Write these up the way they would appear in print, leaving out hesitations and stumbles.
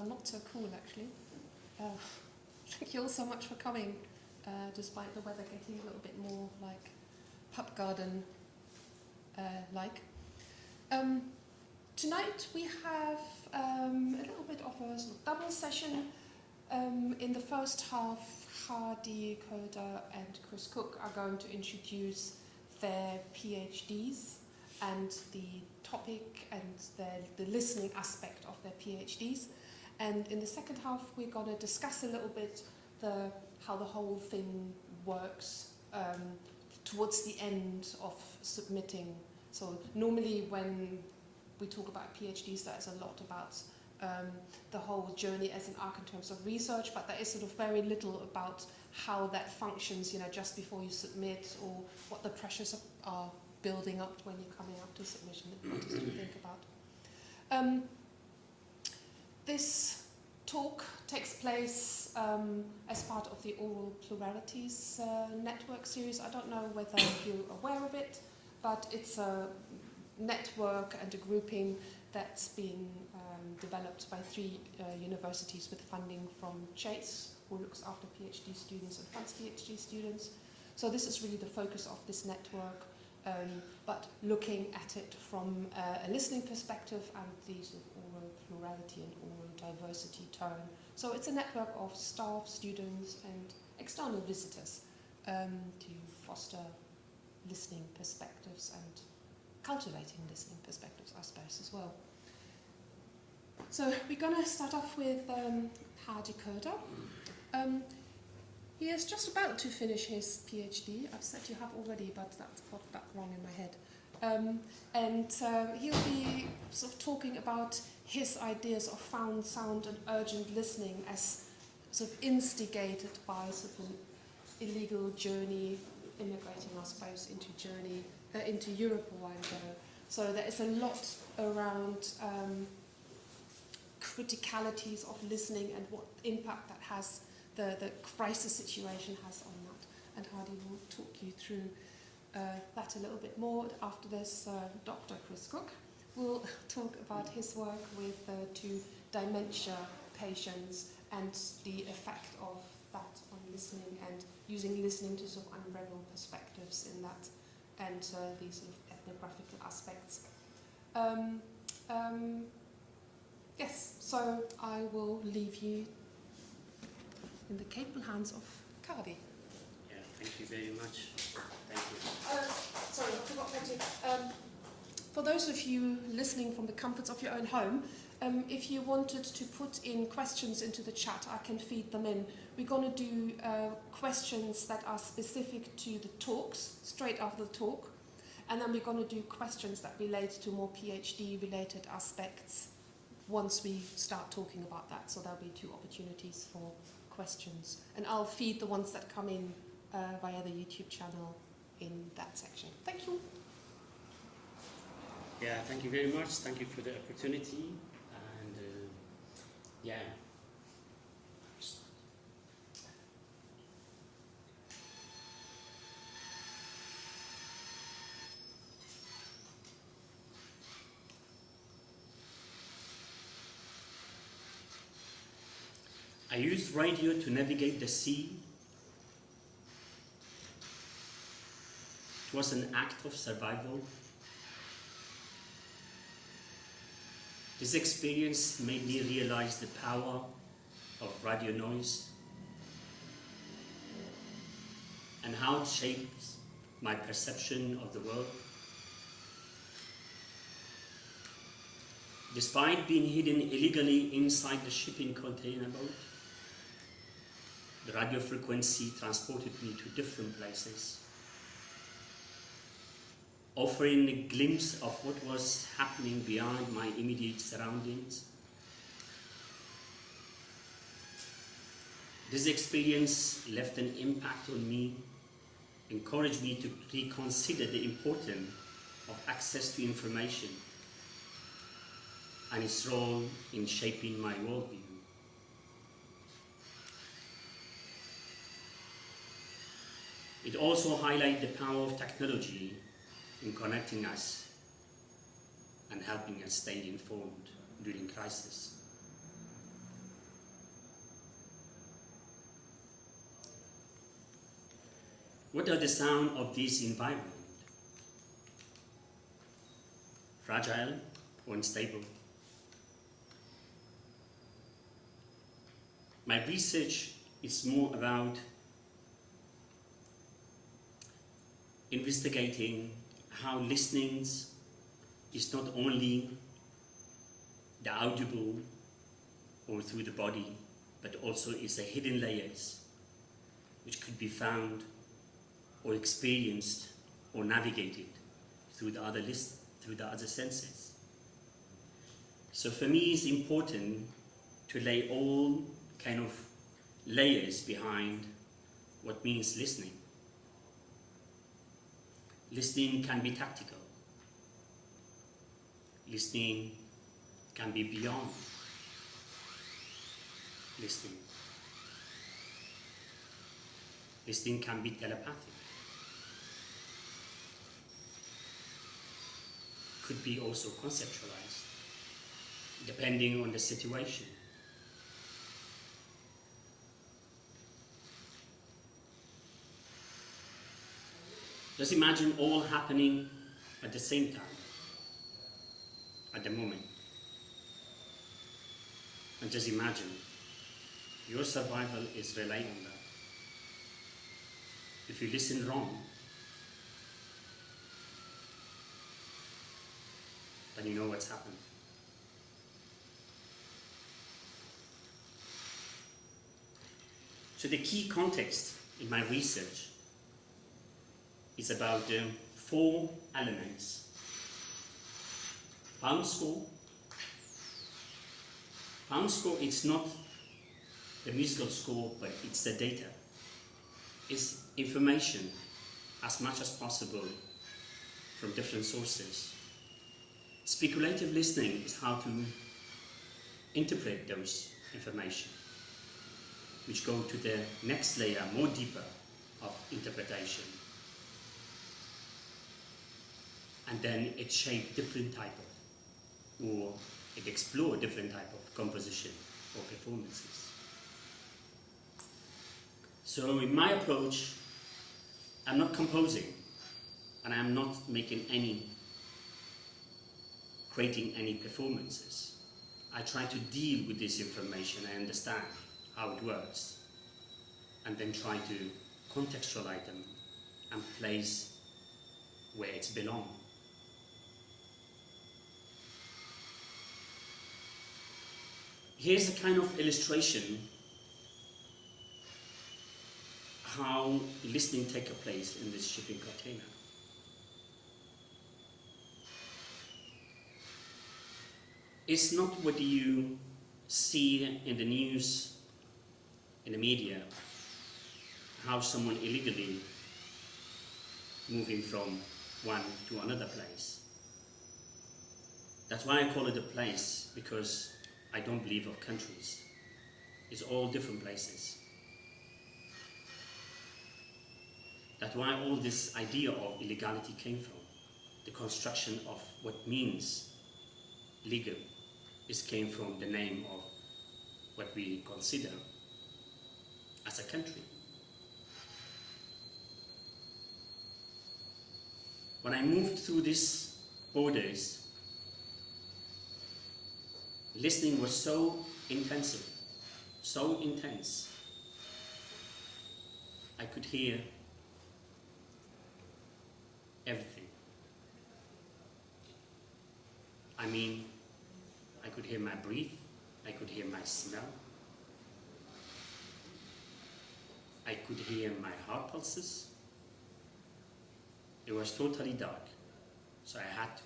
not so cool actually. Thank you all so much for coming, despite the weather getting a little bit more like pub garden like. Tonight we have a little bit of a sort of double session. In the first half, Hardy, Coda and Chris Cook are going to introduce their PhDs and the topic and the listening aspect of their PhDs. And in the second half, we're going to discuss a little bit how the whole thing works towards the end of submitting. So normally when we talk about PhDs, there's a lot about the whole journey as an arc in terms of research, but there is sort of very little about how that functions, just before you submit, or what the pressures are building up when you're coming up to submission. What to think about. This talk takes place as part of the AuralPluralities network series. I don't know whether you're aware of it, but it's a network and a grouping that's been developed by 3 universities with funding from Chase, who looks after PhD students and funds PhD students. So this is really the focus of this network, but looking at it from a listening perspective and the sort of oral plurality and oral diversity turn. So it's a network of staff, students and external visitors to foster listening perspectives and cultivating listening perspectives, I suppose, as well. So we're going to start off with Hardy Coda. He is just about to finish his PhD. I've said you have already, but that got back wrong in my head. And he'll be sort of talking about his ideas of found sound and urgent listening as sort of instigated by sort of an illegal journey, immigrating, I suppose, into Europe a while ago. So there is a lot around criticalities of listening and what impact that has, the crisis situation has on that. And Hardy will talk you through that a little bit more. After this, Dr. Chris Cook will talk about his work with 2 dementia patients and the effect of that on listening and using listening to sort of unravel perspectives in that and these sort of ethnographical aspects. Yes, so I will leave you in the capable hands of Hardy. Yeah, thank you very much. Thank you. Sorry, I forgot to. For those of you listening from the comforts of your own home, if you wanted to put in questions into the chat, I can feed them in. We're going to do questions that are specific to the talks, straight after the talk. And then we're going to do questions that relate to more PhD-related aspects once we start talking about that. So there'll be 2 opportunities for questions. And I'll feed the ones that come in via the YouTube channel in that section. Thank you. Yeah, thank you very much. Thank you for the opportunity. And yeah. I used radio to navigate the sea. It was an act of survival. This experience made me realize the power of radio noise and how it shapes my perception of the world. Despite being hidden illegally inside the shipping container boat, the radio frequency transported me to different places, offering a glimpse of what was happening beyond my immediate surroundings. This experience left an impact on me, encouraged me to reconsider the importance of access to information and its role in shaping my worldview. It also highlights the power of technology in connecting us and helping us stay informed during crisis. What are the sounds of this environment? Fragile or unstable? My research is more about investigating how listening is not only the audible or through the body, but also is the hidden layers which could be found or experienced or navigated through the other senses. So for me, it's important to lay all kind of layers behind what means listening. Listening can be tactical. Listening can be beyond listening. Listening can be telepathic. Could be also conceptualized, depending on the situation. Just imagine all happening at the same time, at the moment. And just imagine, your survival is relying on that. If you listen wrong, then you know what's happened. So the key context in my research is about 4 elements. Pound score. Pound score is not the musical score, but it's the data. It's information as much as possible from different sources. Speculative listening is how to interpret those information, which go to the next layer, more deeper of interpretation. And then it shapes different type of, or it explores different type of composition or performances. So in my approach, I'm not composing, and I'm not creating any performances. I try to deal with this information and understand how it works, and then try to contextualize them and place where it's belong. Here's a kind of illustration how listening takes place in this shipping container. It's not what you see in the news, in the media, how someone illegally moving from one to another place. That's why I call it a place, because I don't believe of countries. It's all different places. That's why all this idea of illegality came from. The construction of what means legal came from the name of what we consider as a country. When I moved through these borders, listening was so intensive, so intense. I could hear everything. I mean, I could hear my breath, I could hear my smell, I could hear my heart pulses. It was totally dark, so I had to.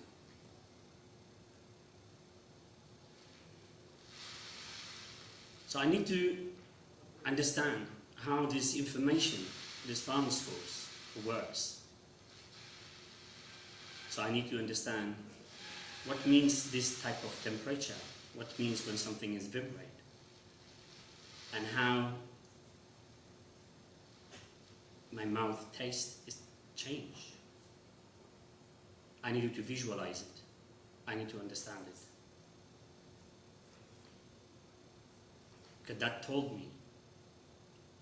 So I need to understand how this information, this farm scores, works. So I need to understand what means this type of temperature, what means when something is vibrate, and how my mouth taste is changed. I needed to visualize it. I need to understand it. Because that told me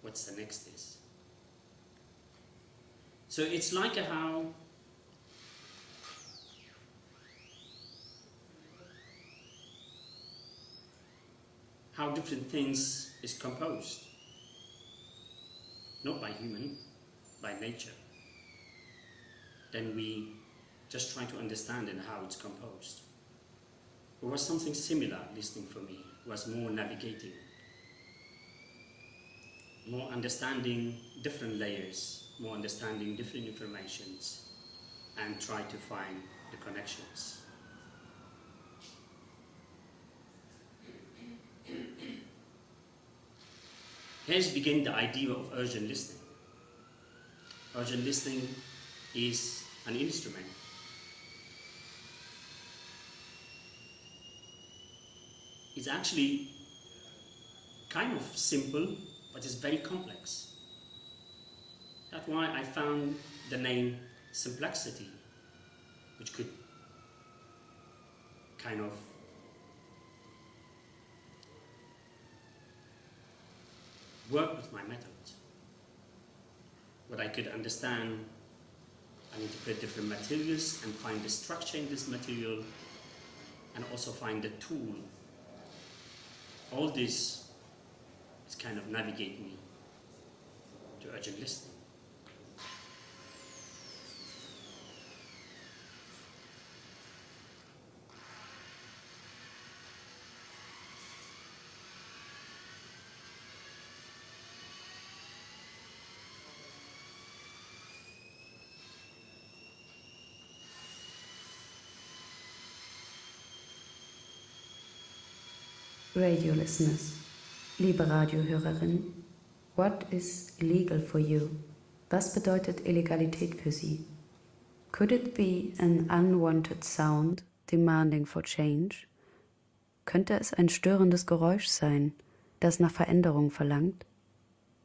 what's the next is. So it's like how different things is composed, not by human, by nature. Then we just try to understand it, how it's composed. It was something similar listening for me. It was more navigating, more understanding different layers, more understanding different informations, and try to find the connections. Here's begin the idea of urgent listening. Urgent listening is an instrument. It's actually kind of simple, but it's very complex. That's why I found the name Simplexity, which could kind of work with my method. What I could understand, I interpret different materials and find the structure in this material, and also find the tool. All this is kind of navigate me to urgent listening. Radio listeners, liebe Radiohörerin, what is illegal for you? Was bedeutet Illegalität für Sie? Could it be an unwanted sound demanding for change? Könnte es ein störendes Geräusch sein, das nach Veränderung verlangt?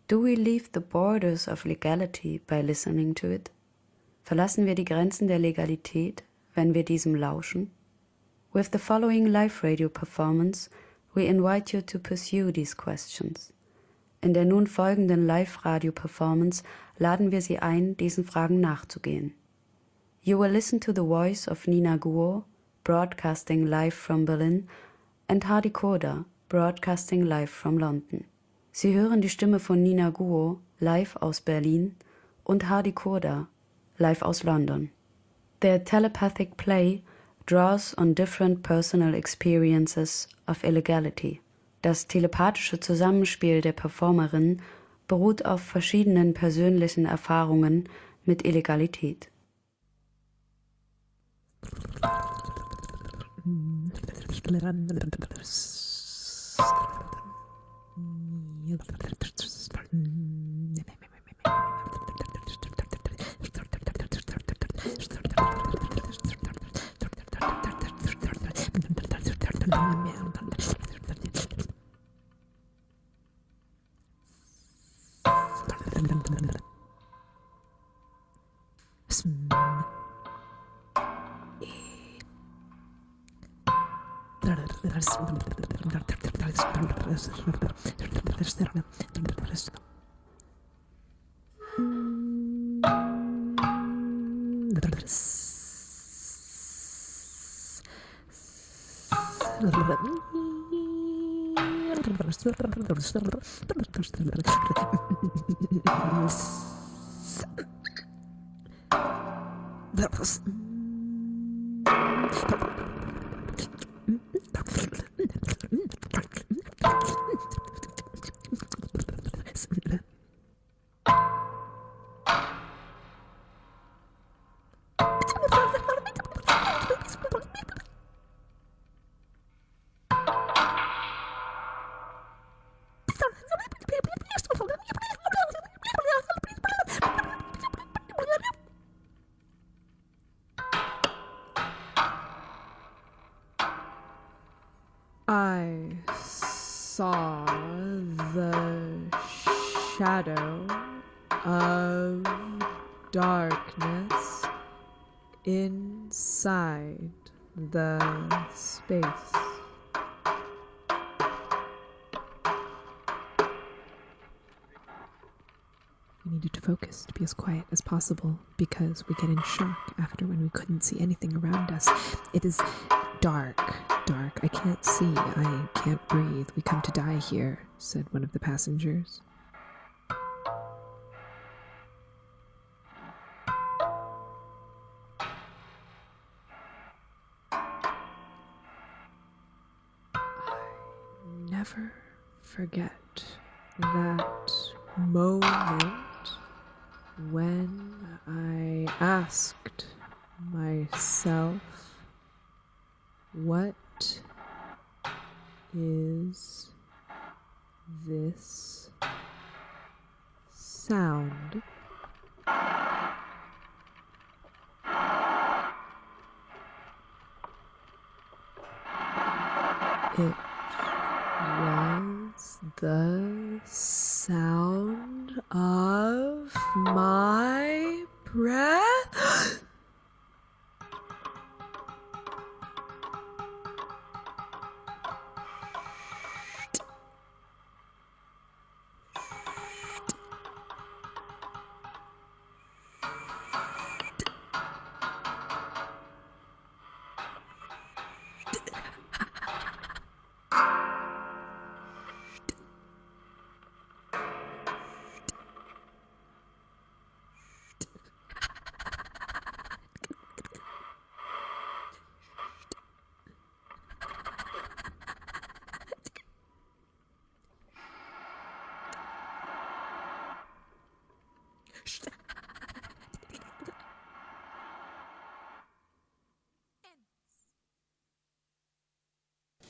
Do we leave the borders of legality by listening to it? Verlassen wir die Grenzen der Legalität, wenn wir diesem lauschen? With the following live radio performance, we invite you to pursue these questions. In der nun folgenden Live-Radio-Performance laden wir Sie ein, diesen Fragen nachzugehen. You will listen to the voice of Nina Guo, broadcasting live from Berlin, and Hardy Koda, broadcasting live from London. Sie hören die Stimme von Nina Guo, live aus Berlin, und Hardy Koda, live aus London. Their telepathic play draws on different personal experiences of illegality. Das telepathische Zusammenspiel der Performerin beruht auf verschiedenen persönlichen Erfahrungen mit Illegalität. I saw the shadow of darkness inside the space. We needed to focus, to be as quiet as possible, because we get in shock after when we couldn't see anything around us. It is dark, dark. I can't see. I can't breathe. We come to die here, said one of the passengers. Never forget that moment when I asked myself, what is this sound? It was the sound of my breath.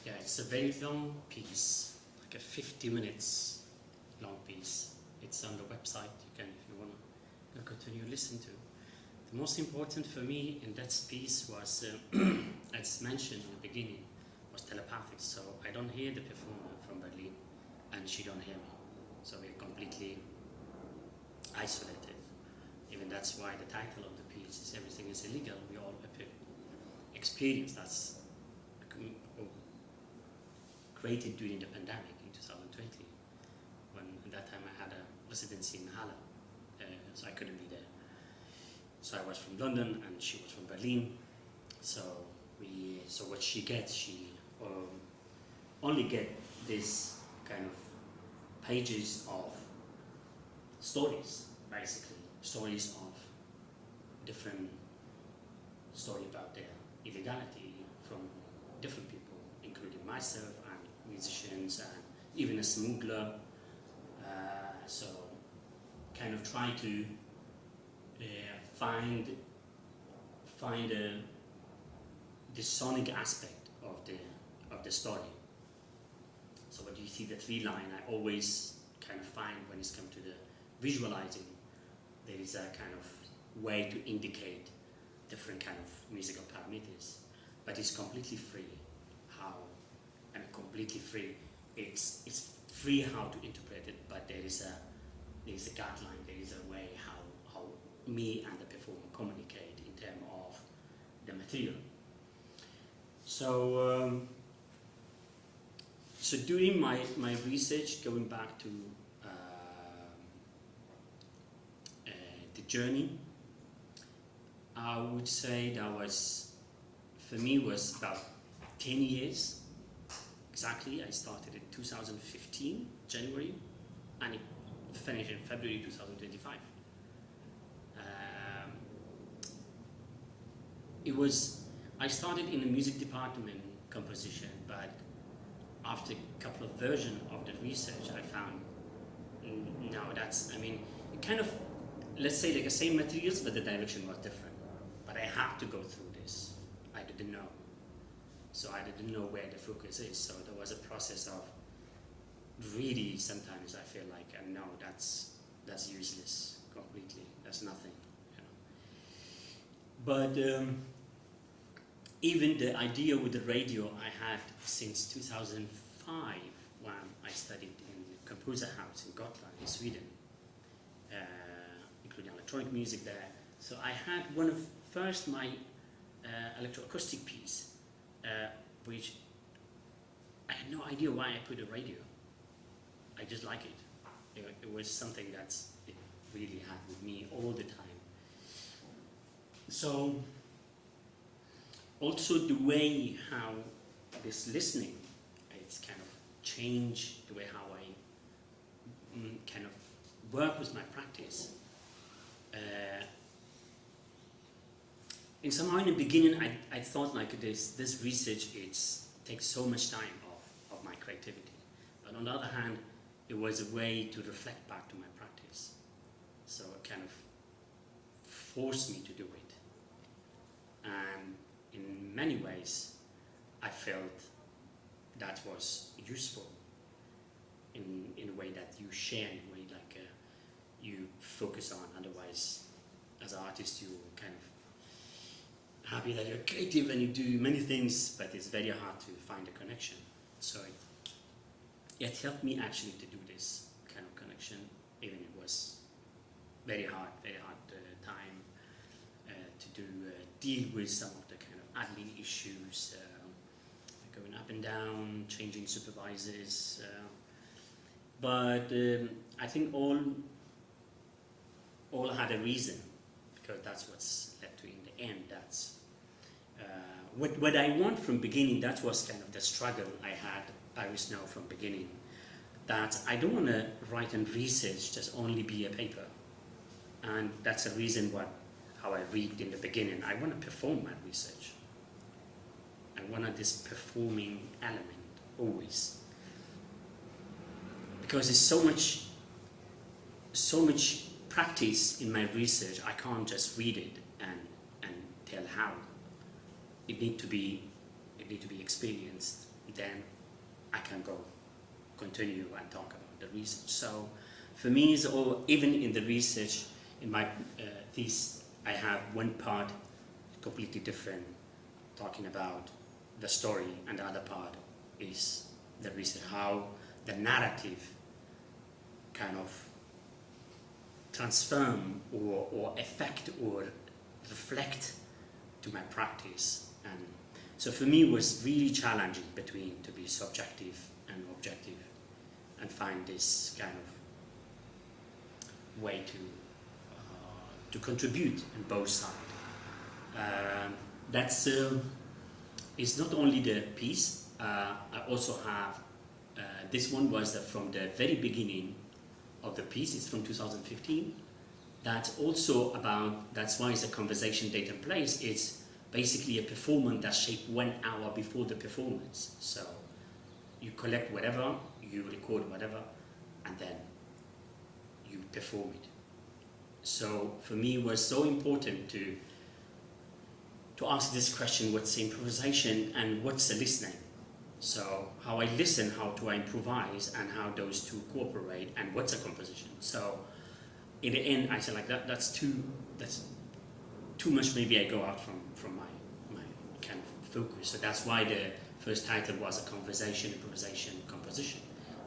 Yeah, it's a very long piece, like a 50 minutes long piece. It's on the website. You can, if you want to continue listen to. The most important for me in that piece was, as mentioned in the beginning, was telepathic. So I don't hear the performer from Berlin, and she don't hear me. So we're completely isolated. Even that's why the title of the piece is "Everything is Illegal." We all experience that's created during the pandemic in 2020, when at that time I had a residency in Halle, so I couldn't be there. So I was from London and she was from Berlin. So what she gets, she only get this kind of pages of stories, basically stories of different story about their illegality from different people, including myself and musicians and even a smuggler. So kind of try to find the sonic aspect of the story. So when you see the three line, I always kind of find when it's come to the visualizing, there is a kind of way to indicate different kind of musical parameters, but it's completely free. Completely free. It's free how to interpret it, but there is a guideline. There is a way how me and the performer communicate in terms of the material. So so doing my research, going back to the journey, I would say that was, for me, was about 10 years. Exactly, I started in 2015, January, and it finished in February 2025. I started in the music department composition, but after a couple of versions of the research, I found, no, it kind of, let's say like the same materials, but the direction was different. But I had to go through this. I didn't know. So I didn't know where the focus is. So there was a process of really, sometimes I feel like, no, that's useless completely. That's nothing, you know. But even the idea with the radio I had since 2005 when I studied in the Composer House in Gotland in Sweden, including electronic music there. So I had one of first my electroacoustic piece, which I had no idea why I put a radio. I just like it. It was something really had with me all the time. So also the way how this listening, it's kind of changed the way how I kind of work with my practice. In somehow in the beginning, I thought like this research takes so much time of my creativity. But on the other hand, it was a way to reflect back to my practice. So it kind of forced me to do it. And in many ways, I felt that was useful in a way that you share, in a way like you focus on. Otherwise, as an artist, you're kind of happy that you're creative and you do many things, but it's very hard to find a connection. So it helped me actually to do this kind of connection, even it was very hard time to deal with some of the kind of admin issues, going up and down, changing supervisors. But I think all had a reason, because that's what's led to in the end. That's what I want from beginning. That was kind of the struggle I was know from beginning, that I don't want to write and research just only be a paper. And that's a reason how I read in the beginning. I want to perform my research. I want this performing element always, because there's so much practice in my research. I can't just read it and tell how. It need to be experienced. Then I can continue and talk about the research. So for me, even in the research, in my thesis, I have one part completely different, talking about the story, and the other part is the research, how the narrative kind of transform or affect or reflect to my practice. And so for me, it was really challenging to be subjective and objective and find this kind of way to contribute on both sides. That's it's not only the piece. I also have this one was from the very beginning of the piece. It's from 2015. That's also about, that's why it's a conversation date and place. It's basically a performance that's shaped 1 hour before the performance. So you collect whatever, you record whatever, and then you perform it. So for me, it was so important to ask this question: what's improvisation and what's the listening? So how I listen, how do I improvise, and how those two cooperate, and what's a composition? So in the end, I said like that's too much. Maybe I go out from my kind of focus. So that's why the first title was a conversation, improvisation, composition.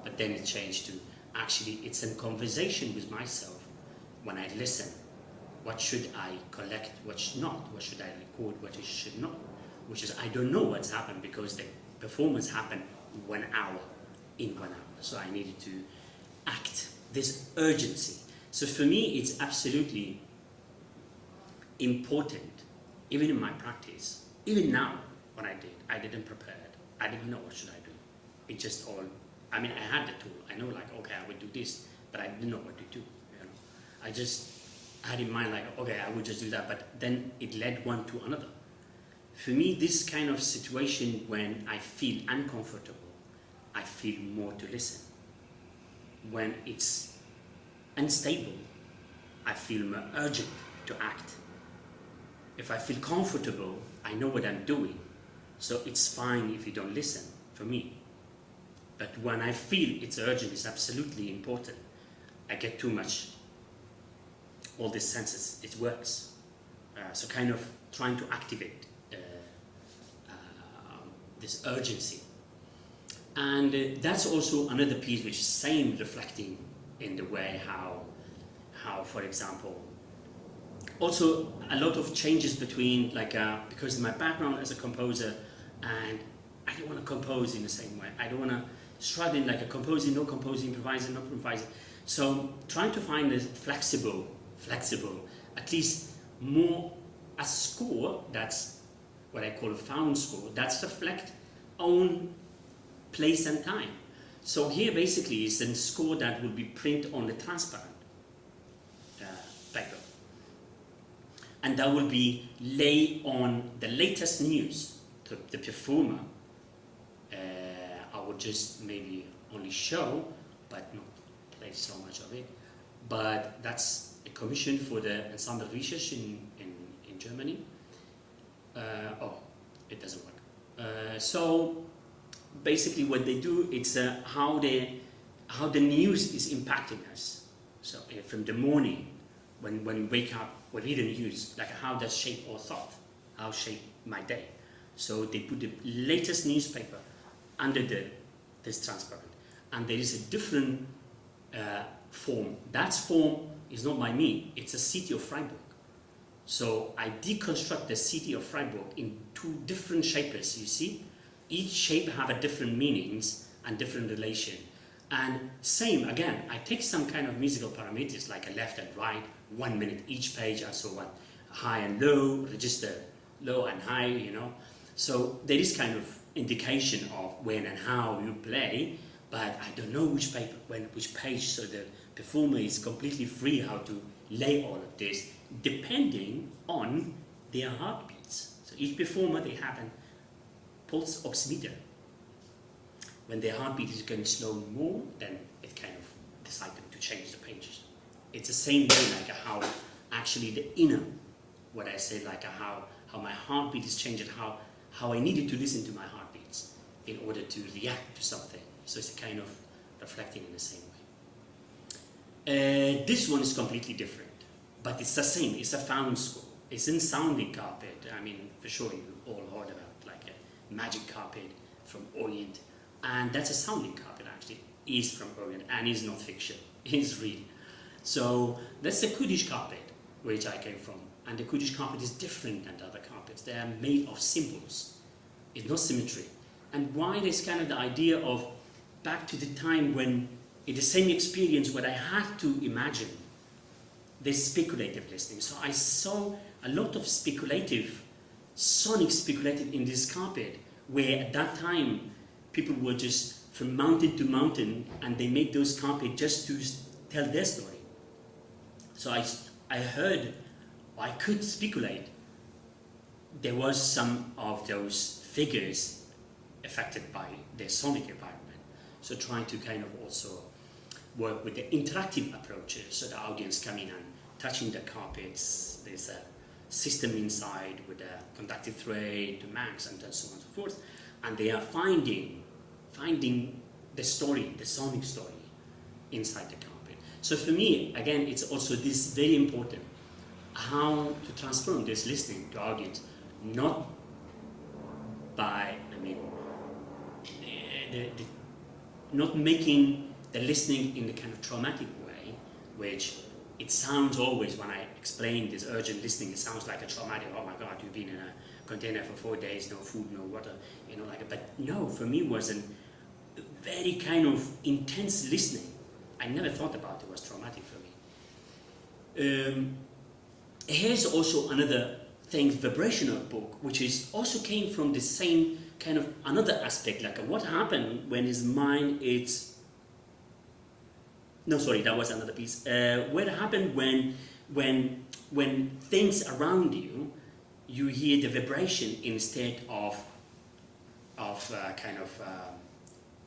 But then it changed to actually it's a conversation with myself when I listen. What should I collect? What should not? What should I record? What should not? Which is I don't know what's happened, because the performance happened 1 hour in 1 hour. So I needed to act this urgency. So for me, it's absolutely important, even in my practice. Even now, when I didn't prepare it. I didn't know what should I do. It just all. I mean, I had the tool. I know, like, okay, I would do this, but I didn't know what to do. You know, I just had in mind, like, okay, I would just do that. But then it led one to another. For me, this kind of situation, when I feel uncomfortable, I feel more to listen. When it's unstable, I feel more urgent to act. If I feel comfortable, I know what I'm doing. So it's fine if you don't listen, for me. But when I feel it's urgent, it's absolutely important, I get too much. All these senses, it works. So kind of trying to activate this urgency. And that's also another piece which is same reflecting in the way how, for example, also a lot of changes between, like, because of my background as a composer, and I don't want to compose in the same way. I don't want to struggle like a composing, no composing, improvising, no improvising. So trying to find a flexible, at least more a score that's what I call a found score, that's reflect own place and time. So here basically is a score that will be printed on the transparent paper. And that will be lay on the latest news to the performer. I would just maybe only show, but not play so much of it. But that's a commission for the ensemble research in Germany. Oh, it doesn't work. So basically what they do, it's how the news is impacting us. So from the morning, when we wake up, we read the news, like how does shape our thought, how shape my day. So they put the latest newspaper under this transparent, and there is a different form. That form is not by me, it's a city of Freiburg. So I deconstruct the city of Freiburg in two different shapes, you see? Each shape have a different meanings and different relation. And same, again, I take some kind of musical parameters like a left and right, 1 minute each page and so on. High and low, register low and high, you know. So there is kind of indication of when and how you play, but I don't know which paper, which page, so the performer is completely free how to lay all of this, depending on their heartbeats. So each performer, they have a pulse oximeter. When their heartbeat is going slow more, then it kind of decides them to change the pages. It's the same way like how actually the inner, what I say, like how my heartbeat is changing, how I needed to listen to my heartbeats in order to react to something. So it's a kind of reflecting in the same way. This one is completely different, but it's the same. It's a found score. It's in sounding carpet. I mean, for sure you all heard about like a magic carpet from Orient, and that's a sounding carpet actually. Is from Orient and is not fiction. It's real. So that's the Kurdish carpet, which I came from, and the Kurdish carpet is different than the other carpets. They are made of symbols. It's not symmetry. And why there's kind of the idea of back to the time when in the same experience what I had to imagine, there's speculative listening. So I saw a lot of sonic speculative in this carpet, where at that time people were just from mountain to mountain and they made those carpets just to tell their story. So I heard, I could speculate, there was some of those figures affected by their sonic environment. So trying to kind of also work with the interactive approaches, so the audience coming and touching the carpets. There's a system inside with a conductive thread to max and so on and so forth, and they are finding the story, the sonic story inside the carpet. So for me, again, it's also this very important, how to transform this listening to audience, not by, not making the listening in the kind of traumatic way, which it sounds always, when I explain this urgent listening, it sounds like a traumatic, oh my God, you've been in a container for 4 days, no food, no water, you know, like, but no, for me it was a very kind of intense listening. I never thought about it was traumatic for me. Here's also another thing, vibrational book, which is also came from the same kind of another aspect, like what happened when his mind is, no, sorry, that was another piece. What happened when things around you, you hear the vibration instead of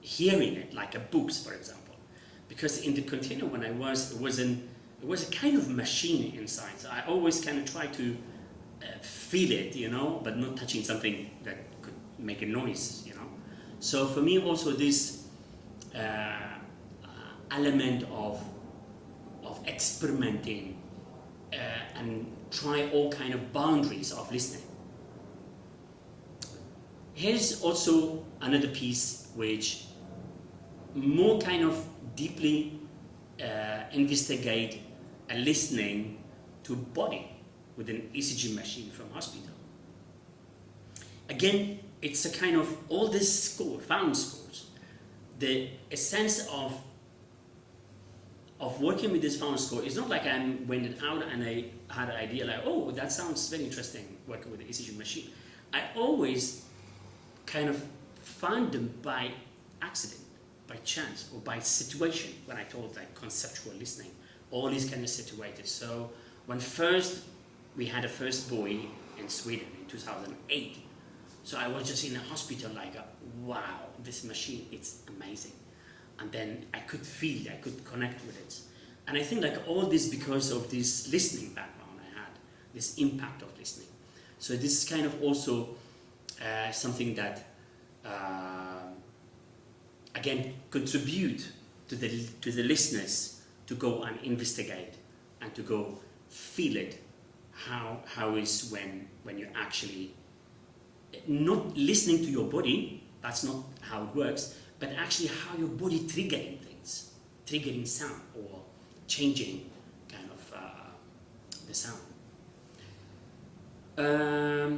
hearing it, like a books, for example. Because in the container when I was, it was a kind of machine inside. So I always kind of try to feel it, you know, but not touching something that could make a noise, you know. So for me also this element of experimenting and try all kind of boundaries of listening. Here's also another piece which more kind of deeply investigate a listening to body with an ECG machine from hospital. Again, it's a kind of all this score, found scores, a sense of of working with this found score, it's not like I went out and I had an idea like, oh, that sounds very interesting, working with the ECG machine. I always kind of found them by accident, by chance, or by situation, when I told like conceptual listening, all is kind of situated. So when first we had a first boy in Sweden in 2008, so I was just in a hospital like, wow, this machine, it's amazing. And then I could feel, I could connect with it. And I think like all this because of this listening background I had, this impact of listening. So this is kind of also something that, again, contribute to the listeners to go and investigate and to go feel it, how is when you're actually not listening to your body, that's not how it works, but actually how your body triggering things, triggering sound or changing kind of the sound. Let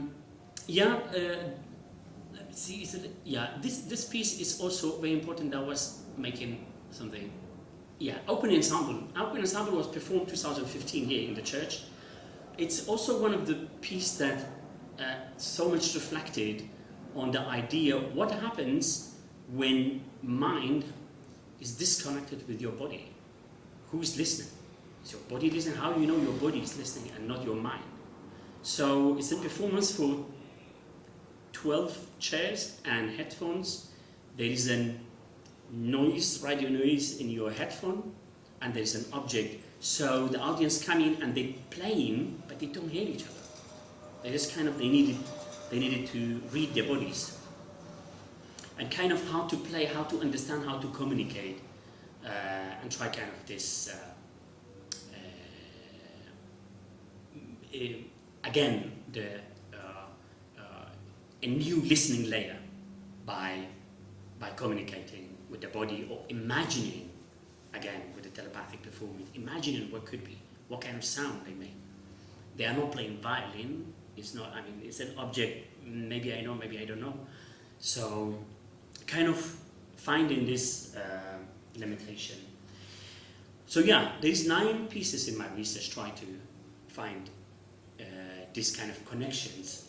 me see. This piece is also very important. I was making something. Open Ensemble. Open Ensemble was performed 2015 here in the church. It's also one of the pieces that so much reflected on the idea what happens when mind is disconnected with your body. Who is listening? Is your body listening? How do you know your body is listening and not your mind? So it's a performance for 12 chairs and headphones. There is a noise, radio noise in your headphone, and there's an object. So the audience come in and they playing, but they don't hear each other. They just kind of, they needed to read their bodies. And kind of how to play, how to understand, how to communicate, and try kind of this, again, a new listening layer by communicating with the body or imagining, again, with the telepathic performance, imagining what could be, what kind of sound they make. They are not playing violin, it's not, I mean, it's an object, maybe I know, maybe I don't know. So, kind of finding this limitation. So there's 9 pieces in my research trying to find these kind of connections.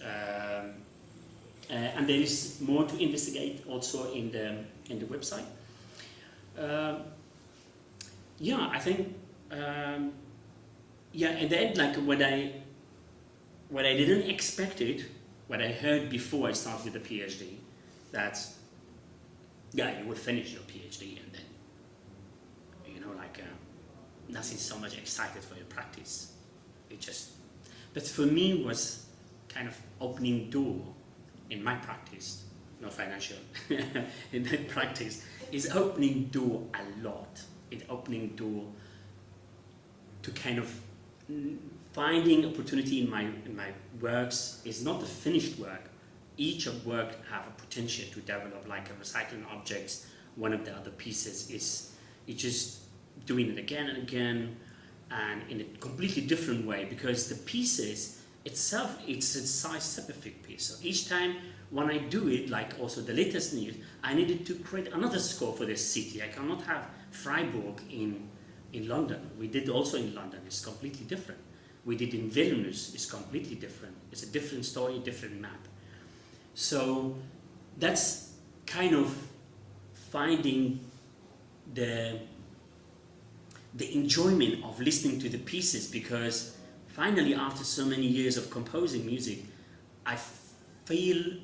And there is more to investigate also in the website. I think, in the end, like what I didn't expect it, what I heard before I started the PhD, that you would finish your PhD and then, nothing so much excited for your practice. But for me was kind of opening door in my practice, not financial, in my practice, is opening door a lot. It's opening door to kind of finding opportunity in my works. Is not the finished work. Each of work have a potential to develop, like a recycling objects. One of the other pieces is just doing it again and again, and in a completely different way, because the pieces itself, it's a size-specific piece. So each time when I do it, like also the latest news, I needed to create another score for this city. I cannot have Freiburg in London. We did also in London, it's completely different. We did in Vilnius, it's completely different. It's a different story, different map. So that's kind of finding the enjoyment of listening to the pieces, because finally, after so many years of composing music, I feel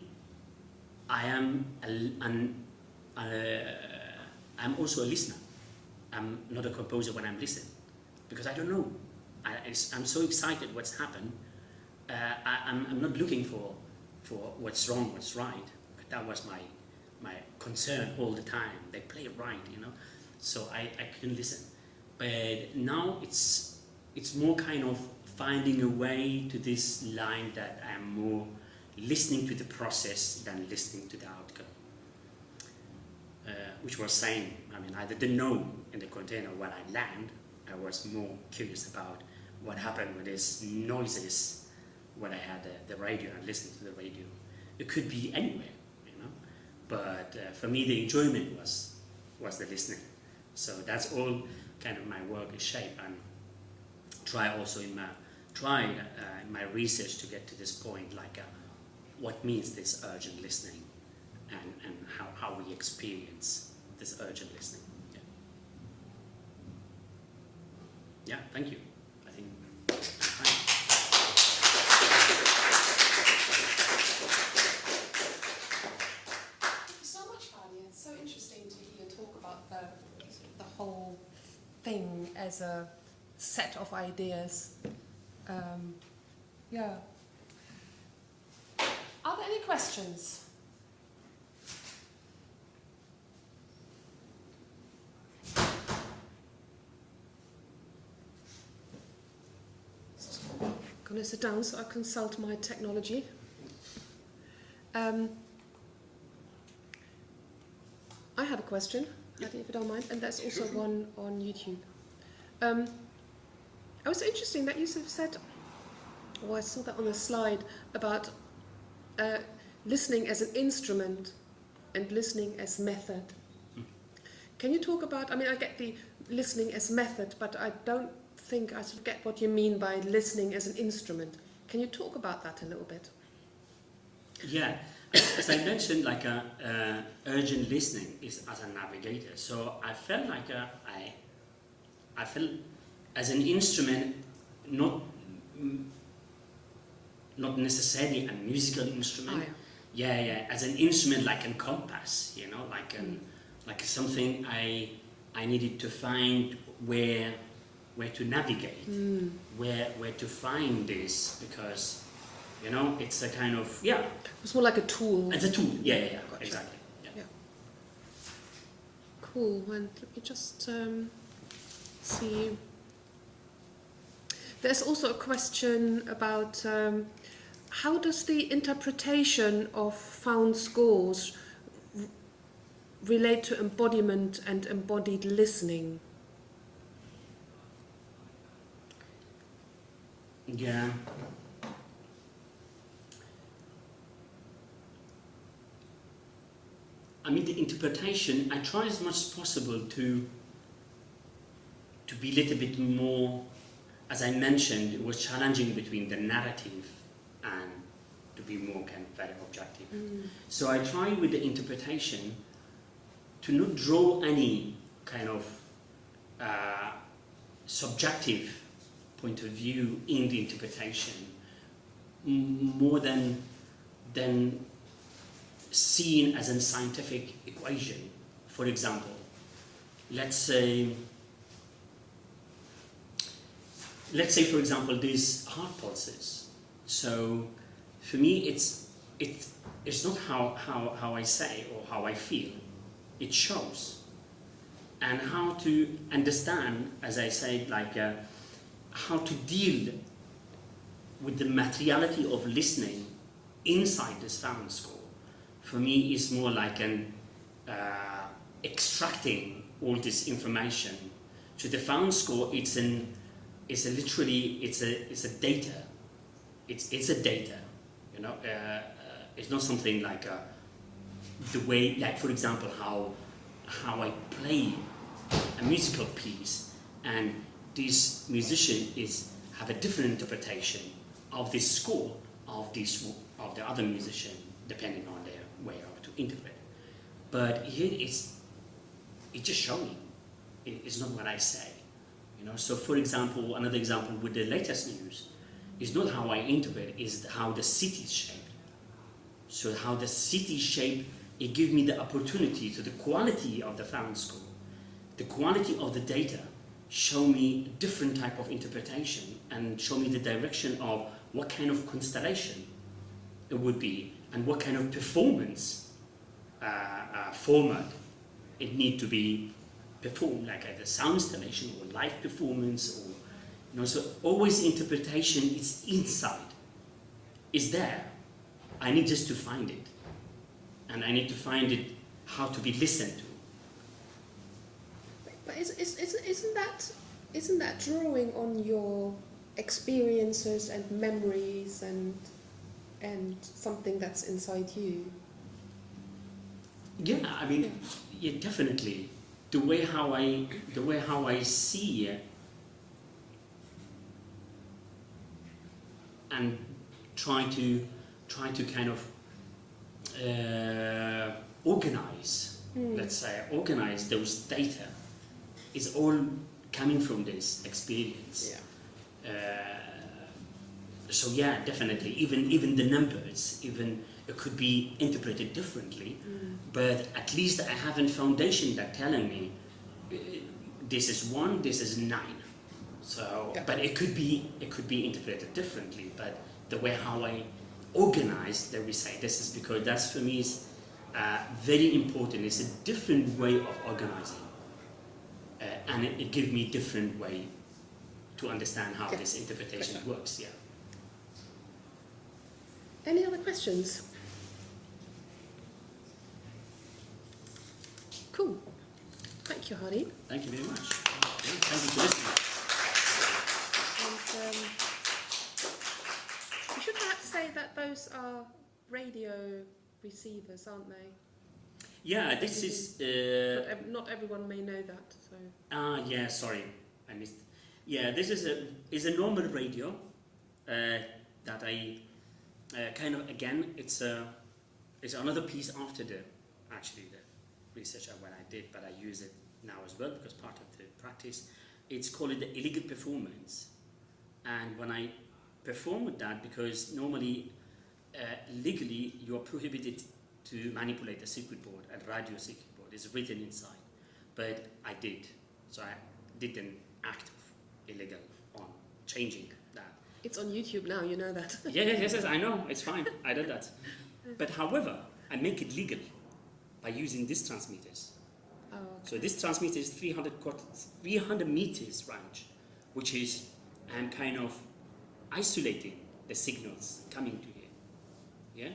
I'm also a listener. I'm not a composer when I'm listening, because I don't know. I'm so excited what's happened. I'm not looking for what's wrong, what's right. That was my concern all the time. They play right, so I couldn't listen. But now it's more kind of finding a way to this line that I'm more listening to the process than listening to the outcome. Which was same. I mean, I didn't know in the container when I land. I was more curious about what happened with these noises when I had the radio and listened to the radio. It could be anywhere, But for me, the enjoyment was the listening. So that's all kind of my work is shaped, and try also in my research to get to this point, like what means this urgent listening, and how we experience this urgent listening. Yeah, thank you. I think I'm fine. Thank you so much, Hardy. It's so interesting to hear talk about the whole thing as a set of ideas. Yeah. Are there any questions? I'm going to sit down so I consult my technology. I have a question, Hardy, if you don't mind, and there's also one on YouTube. It was interesting that you sort of said, I saw that on the slide, about listening as an instrument and listening as method. Can you talk about, I mean, I get the listening as method, but I don't think I sort of get what you mean by listening as an instrument. Can you talk about that a little bit? Yeah, as I mentioned, like urgent listening is as a navigator. So I felt like I felt as an instrument, not necessarily a musical instrument. Oh, yeah. Yeah, as an instrument, like a compass, you know, like something I needed to find where to navigate, where to find this, because, you know, it's a kind of, It's more like a tool. it's a tool. Yeah, Gotcha. exactly. Yeah. Cool. And let me just see. There's also a question about how does the interpretation of found scores relate to embodiment and embodied listening? Yeah. I mean, the interpretation, I try as much as possible to be a little bit more, as I mentioned, it was challenging between the narrative and to be more kind of very objective. So I try with the interpretation to not draw any kind of subjective point of view in the interpretation, more than seen as a scientific equation. For example, let's say for example these heart pulses. So for me it's not how I say or how I feel, it shows. And how to understand, as I said, like how to deal with the materiality of listening inside this found score, for me is more like an extracting all this information. So the found score, it's a data. It's a data, you know. It's not something like the way, like for example, how I play a musical piece, and this musician have a different interpretation of this score of the other musician, depending on their way of to interpret. But here it's just showing. It's not what I say, you know. So for example, another example with the latest news is not how I interpret, is how the city is shaped. So how the city is shaped, it gives me the opportunity to the quality of the found score, the quality of the data, show me a different type of interpretation and show me the direction of what kind of constellation it would be and what kind of performance format it need to be performed, like a sound installation or live performance, or, you know. So always interpretation is inside, is there. I need just to find it, and I need to find it how to be listened to. But isn't that drawing on your experiences and memories and something that's inside you? Yeah, I mean, yeah, definitely. the way how I see it, and try to kind of organize, let's say, organize those data, is all coming from this experience. So yeah, definitely, even the numbers, even it could be interpreted differently, but at least I have a foundation that telling me this is 1, this is 9. So, but it could be interpreted differently. But the way how I organize that we say this is because that's for me is very important. It's a different way of organizing, and it gives me different way to understand how this interpretation works. Yeah. Any other questions? Cool. Thank you, Hardy. Thank you very much. Thank you for listening. And you should perhaps say that those are radio receivers, aren't they? Yeah, this is. Not everyone may know that. So. Yeah. Sorry, I missed. Yeah, this is a normal radio that I kind of, again. It's another piece after the research when I did, but I use it now as well because part of the practice. It's called the illegal performance, and when I perform with that, because normally legally you are prohibited to manipulate a circuit board, a radio circuit board. It's written inside, but I did, so I did an act of illegal on changing that. It's on YouTube now, you know that. Yes, I know, it's fine, I did that. But however, I make it legal by using these transmitters. Oh, okay. So this transmitter is 300 meters range, which is, I'm kind of isolating the signals coming to here. Yeah?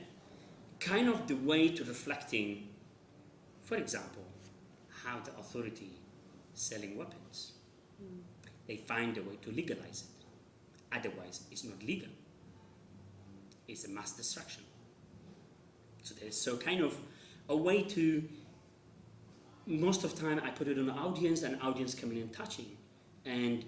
Kind of the way to reflecting, for example, how the authority selling weapons. They find a way to legalize it. Otherwise, it's not legal. It's a mass destruction. So there's kind of a way to, most of the time I put it on the audience and audience coming and touching. And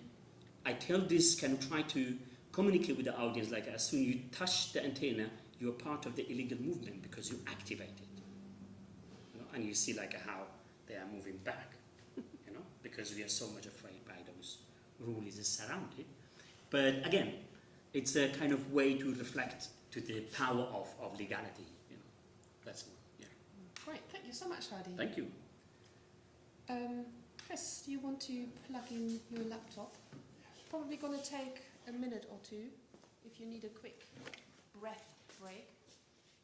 I tell this, kind of try to communicate with the audience, like as soon as you touch the antenna, you're part of the illegal movement because you activate it. You know? And you see like how they are moving back, you know, because we are so much afraid by those rules that surround it. But again, it's a kind of way to reflect to the power of legality, you know. That's one, yeah. Great, thank you so much, Hardy. Thank you. Chris, do you want to plug in your laptop? Probably going to take a minute or two if you need a quick breath break,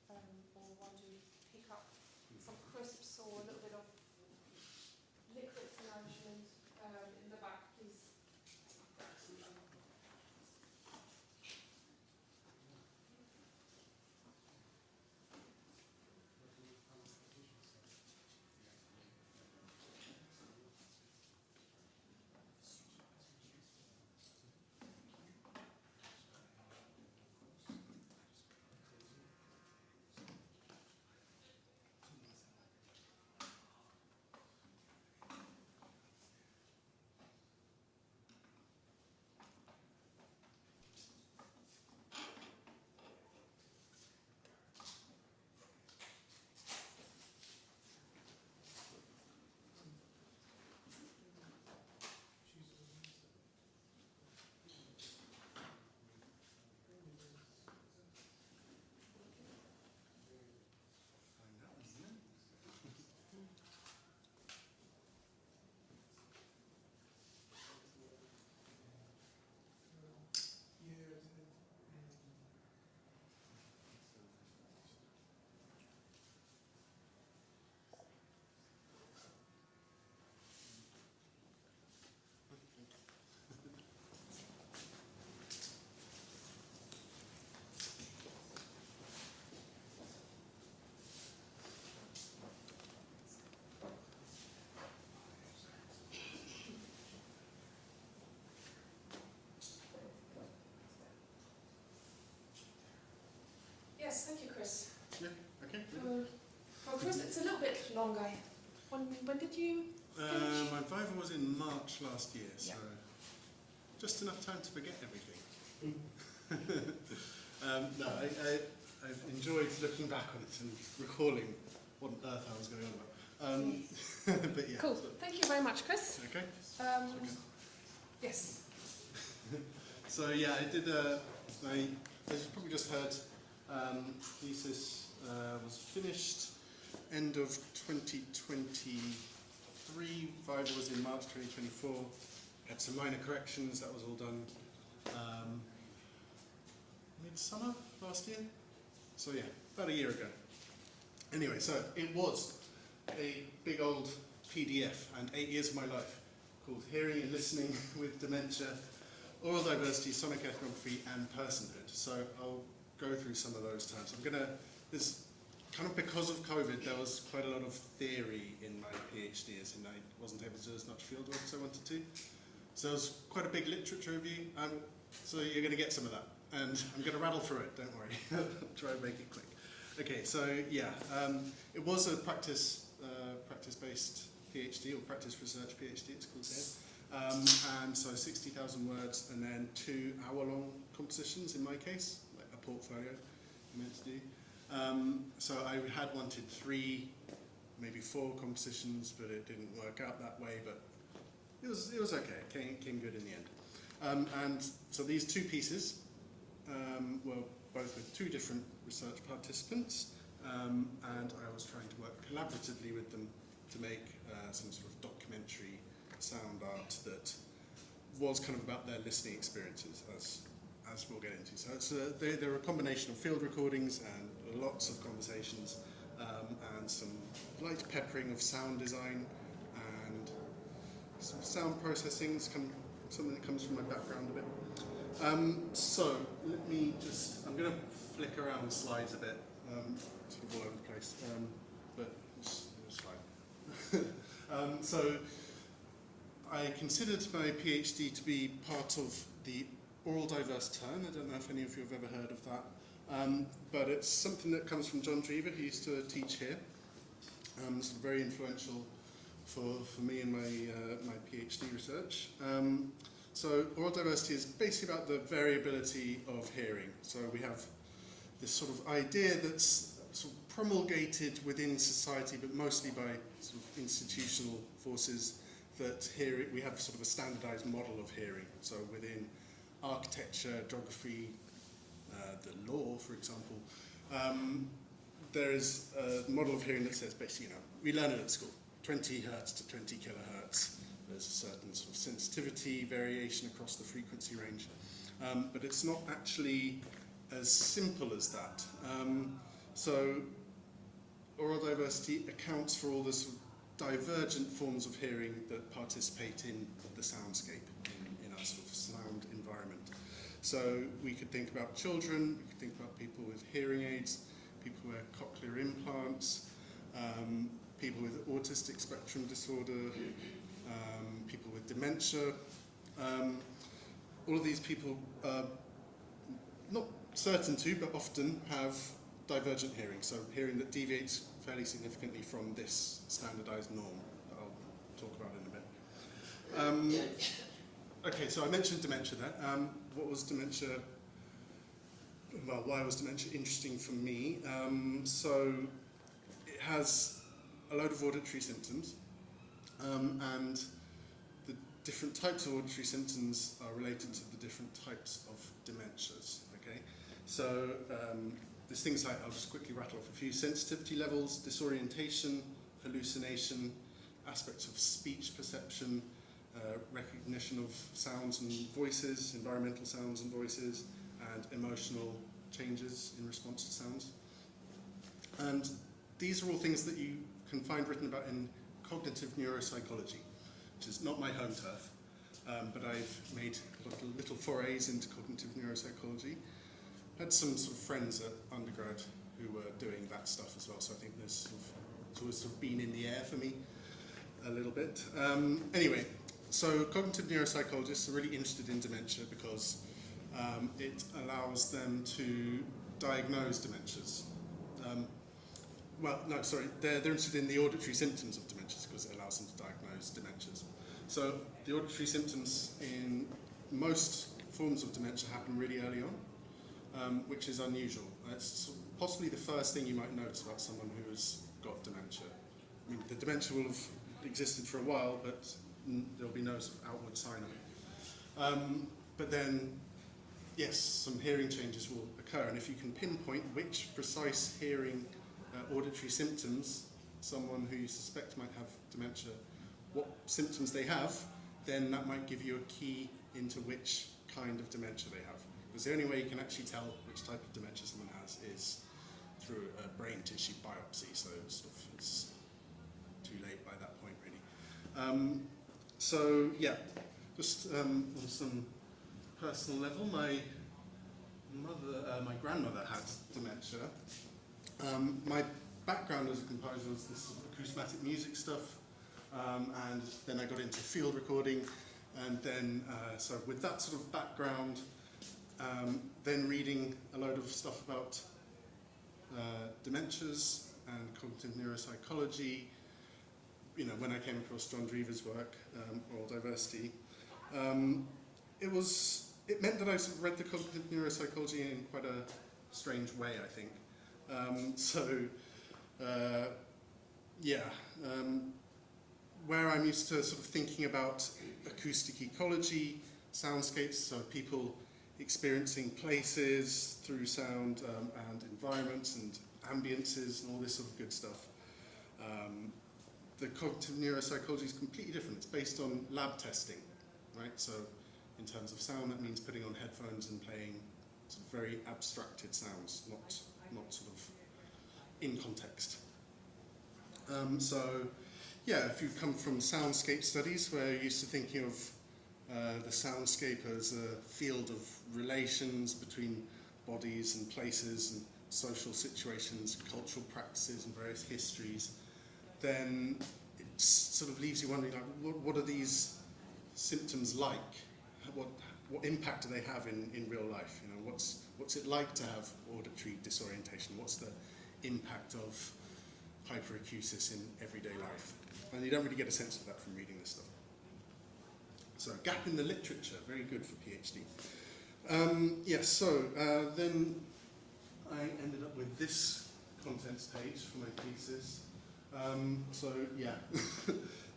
or want to pick up some crisps or a little bit of liquid nourishment in the back, please. Yes, thank you, Chris. Yeah, okay. For Chris, it's a little bit longer. When did you finish? My Viva was in March last year, so Yeah. just enough time to forget everything. No, I've enjoyed looking back on it and recalling what on earth I was going on about. But yeah. Cool. So, Thank you very much, Chris. okay. Yes. So yeah, I did. As you probably just heard, thesis was finished end of 2023. Viva was in March 2024. Had some minor corrections. That was all done midsummer last year. So yeah, about a year ago. Anyway, so it was a big old PDF and 8 years of my life called Hearing and Listening with Dementia, Oral Diversity, Sonic Ethnography and Personhood. So I'll go through some of those terms. There's kind of because of COVID, there was quite a lot of theory in my PhD, as in I wasn't able to do as much fieldwork as I wanted to. So it was quite a big literature review. So you're going to get some of that. And I'm going to rattle through it, don't worry. I'll try and make it quick. Okay, so yeah, it was a practice-based PhD, or practice research PhD, it's called here. And so 60,000 words, and then 2 hour-long compositions in my case, like a portfolio I meant to do. So I had wanted 3, maybe 4 compositions, but it didn't work out that way. But it was okay. It came good in the end. And so these 2 pieces were both with 2 different research participants, and I was trying to work collaboratively with them to make some sort of documentary sound art that was kind of about their listening experiences, as we'll get into. So they're a combination of field recordings and lots of conversations, and some light peppering of sound design and some sound processing. It's kind of something that comes from my background a bit. So let me I'm going to flick around slides a bit, sort of all over the place, but it's fine. So I considered my PhD to be part of the Oral Diverse Turn. I don't know if any of you have ever heard of that, but it's something that comes from John Drever, who used to teach here. It's very influential for me in my PhD research. So oral diversity is basically about the variability of hearing. So we have this sort of idea that's sort of promulgated within society, but mostly by sort of institutional forces, that we have sort of a standardized model of hearing. So within architecture, geography, the law, for example, there is a model of hearing that says basically, we learn it at school, 20 hertz to 20 kilohertz. There's a certain sort of sensitivity variation across the frequency range. But it's not actually as simple as that. So oral diversity accounts for all the sort of divergent forms of hearing that participate in the soundscape, in our sort of sound environment. So we could think about children, we could think about people with hearing aids, people who wear cochlear implants, people with autistic spectrum disorder, people with dementia. All of these people are not certain to, but often have divergent hearing, so hearing that deviates fairly significantly from this standardized norm that I'll talk about in a bit. Okay, so I mentioned dementia there. What was dementia? Well, why was dementia interesting for me? So it has a load of auditory symptoms, and the different types of auditory symptoms are related to the different types of dementias. Okay, so there's things like, I'll just quickly rattle off a few: sensitivity levels, disorientation, hallucination, aspects of speech perception, recognition of sounds and voices, environmental sounds and voices, and emotional changes in response to sounds. And these are all things that you can find written about in cognitive neuropsychology, which is not my home turf, but I've made little forays into cognitive neuropsychology. Had some sort of friends at undergrad who were doing that stuff as well, so I think it's always sort of been in the air for me a little bit. Anyway, so cognitive neuropsychologists are really interested in dementia because it allows them to diagnose dementias. well, no, sorry, they're interested in the auditory symptoms of dementias because it allows them to diagnose dementias. So the auditory symptoms in most forms of dementia happen really early on, which is unusual. It's possibly the first thing you might notice about someone who has got dementia. I mean, the dementia will have existed for a while, but there'll be no sort of outward sign of it. But then, yes, some hearing changes will occur, and if you can pinpoint which precise hearing auditory symptoms someone who you suspect might have dementia, what symptoms they have, then that might give you a key into which kind of dementia they have. Because the only way you can actually tell which type of dementia someone has is through a brain tissue biopsy, so it's too late by that point, really. So, yeah, just on some personal level, my grandmother had dementia. My background as a composer was this sort of acousmatic music stuff, and then I got into field recording, and then so with that sort of background, then reading a load of stuff about dementias and cognitive neuropsychology. You know, when I came across John Drever's work, Oral Diversity, it meant that I sort of read the cognitive neuropsychology in quite a strange way, I think. Where I'm used to sort of thinking about acoustic ecology, soundscapes, so people experiencing places through sound and environments and ambiences and all this sort of good stuff. The cognitive neuropsychology is completely different. It's based on lab testing, right? So in terms of sound, that means putting on headphones and playing sort of very abstracted sounds, not sort of in context. If you come from soundscape studies, where you're used to thinking of the soundscape as a field of relations between bodies and places and social situations, cultural practices and various histories, then it sort of leaves you wondering, like, what are these symptoms like? What impact do they have in real life? You know, what's it like to have auditory disorientation? What's the impact of hyperacusis in everyday life? And you don't really get a sense of that from reading this stuff. So, gap in the literature, very good for PhD. Then I ended up with this contents page for my thesis.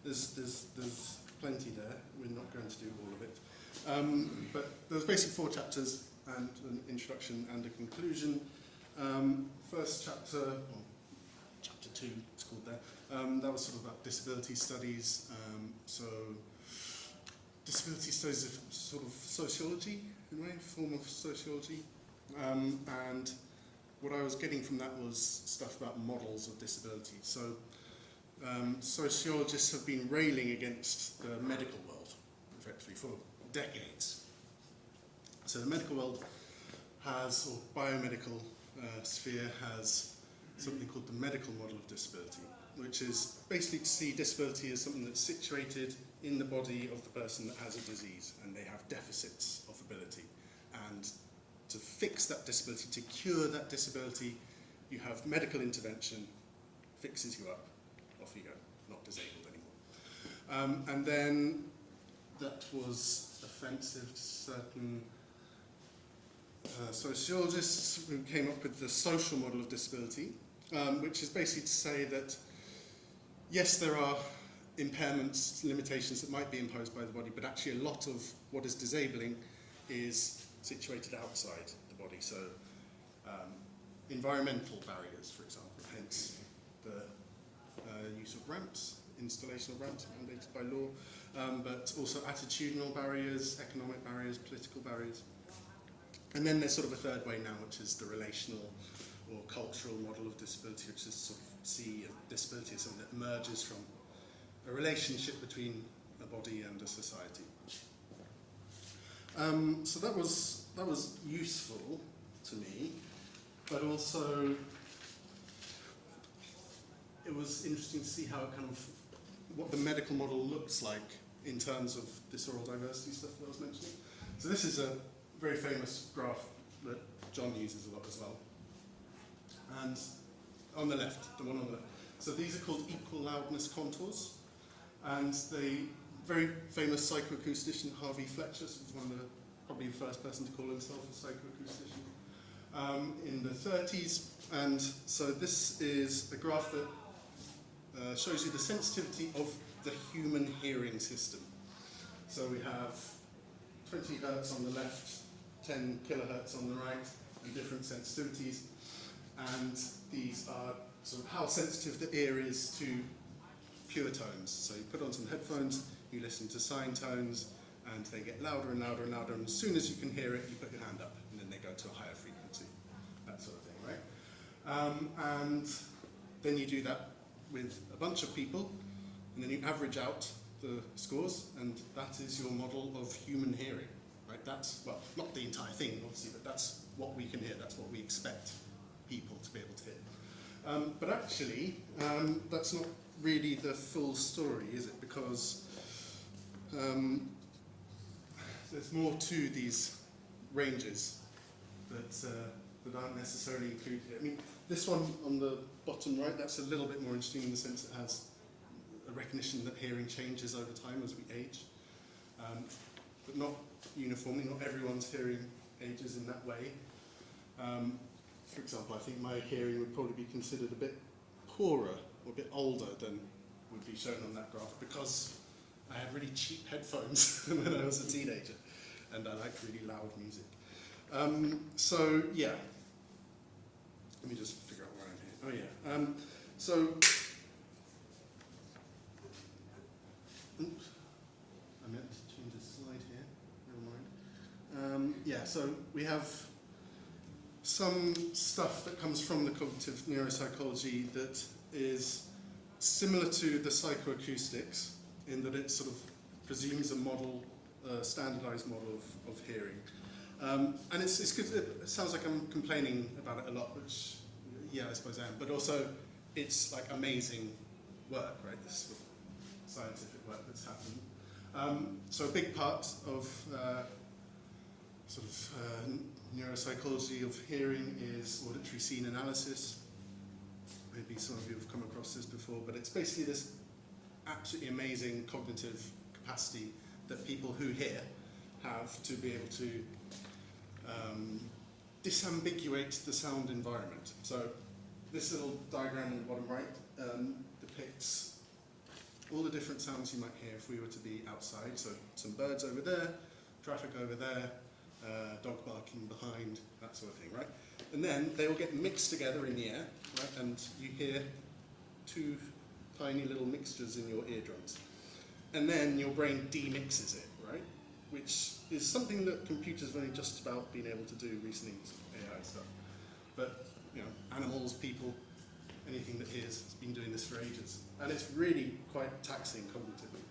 There's plenty there. We're not going to do all of it. But there's basically 4 chapters and an introduction and a conclusion. First chapter, or chapter 2 it's called there, that was sort of about disability studies. Disability studies is sort of sociology, in a way, form of sociology. And what I was getting from that was stuff about models of disability. So sociologists have been railing against the medical world, effectively, for decades. So the medical world has, or biomedical sphere has, something called the medical model of disability, which is basically to see disability as something that's situated in the body of the person that has a disease, and they have deficits of ability. And to fix that disability, to cure that disability, you have medical intervention, fixes you up, off you go, not disabled anymore. And then that was offensive to certain sociologists who came up with the social model of disability, which is basically to say that, yes, there are impairments, limitations that might be imposed by the body, but actually a lot of what is disabling is situated outside the body. So environmental barriers, for example, hence the use of ramps, installation of ramps mandated by law, but also attitudinal barriers, economic barriers, political barriers. And then there's sort of a third way now, which is the relational or cultural model of disability, which is sort of see disability as something that emerges from a relationship between a body and a society. So that was useful to me, but also it was interesting to see how it kind of, what the medical model looks like in terms of this oral diversity stuff that I was mentioning. So this is a very famous graph that John uses a lot as well. And On the left, the one on the left. So these are called equal loudness contours, and the very famous psychoacoustician Harvey Fletcher was probably the first person to call himself a psychoacoustician in the 30s. And so this is a graph that shows you the sensitivity of the human hearing system. So we have 20 hertz on the left, 10 kilohertz on the right, and different sensitivities. And these are sort of how sensitive the ear is to pure tones. So you put on some headphones, you listen to sine tones, and they get louder and louder and louder, and as soon as you can hear it, you put your hand up, and then they go to a higher frequency, that sort of thing, right? And then you do that with a bunch of people, and then you average out the scores, and that is your model of human hearing, right? That's, well, not the entire thing, obviously, but that's what we can hear, that's what we expect people to be able to hear. But actually, that's not really the full story, is it? Because there's more to these ranges that aren't necessarily included here. I mean, this one on the bottom right, that's a little bit more interesting in the sense it has a recognition that hearing changes over time as we age, but not uniformly. Not everyone's hearing ages in that way. For example, I think my hearing would probably be considered a bit poorer or a bit older than would be shown on that graph, because I had really cheap headphones when I was a teenager, and I liked really loud music. So yeah, let me just figure out where I'm here. Oh yeah, so oops, I meant to change the slide here. Never mind. Yeah, so we have some stuff that comes from the cognitive neuropsychology that is similar to the psychoacoustics in that it sort of presumes a model, a standardized model of hearing. And it's good. It sounds like I'm complaining about it a lot, which, yeah, I suppose I am. But also, it's like amazing work, right? This sort of scientific work that's happened. So a big part of neuropsychology of hearing is auditory scene analysis. Maybe some of you have come across this before, but it's basically this absolutely amazing cognitive capacity that people who hear have to be able to disambiguate the sound environment. So this little diagram on the bottom right depicts all the different sounds you might hear if we were to be outside. So some birds over there, traffic over there, dog barking behind, that sort of thing, right? And then they all get mixed together in the air, right? And you hear two tiny little mixtures in your eardrums. And then your brain demixes it, right? Which is something that computers have only just about been able to do recently, AI stuff. But, you know, animals, people, anything that hears has been doing this for ages. And it's really quite taxing cognitively.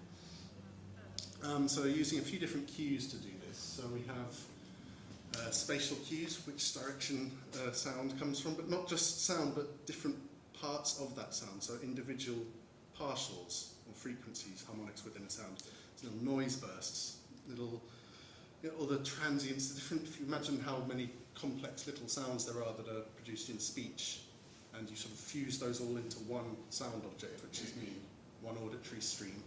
So we're using a few different cues to do this. So we have spatial cues, which direction sound comes from, but not just sound, but different parts of that sound. So individual partials or frequencies, harmonics within a sound. So little noise bursts, little, all the transients, the different, if you imagine how many complex little sounds there are that are produced in speech, and you sort of fuse those all into one sound object, which is one auditory stream.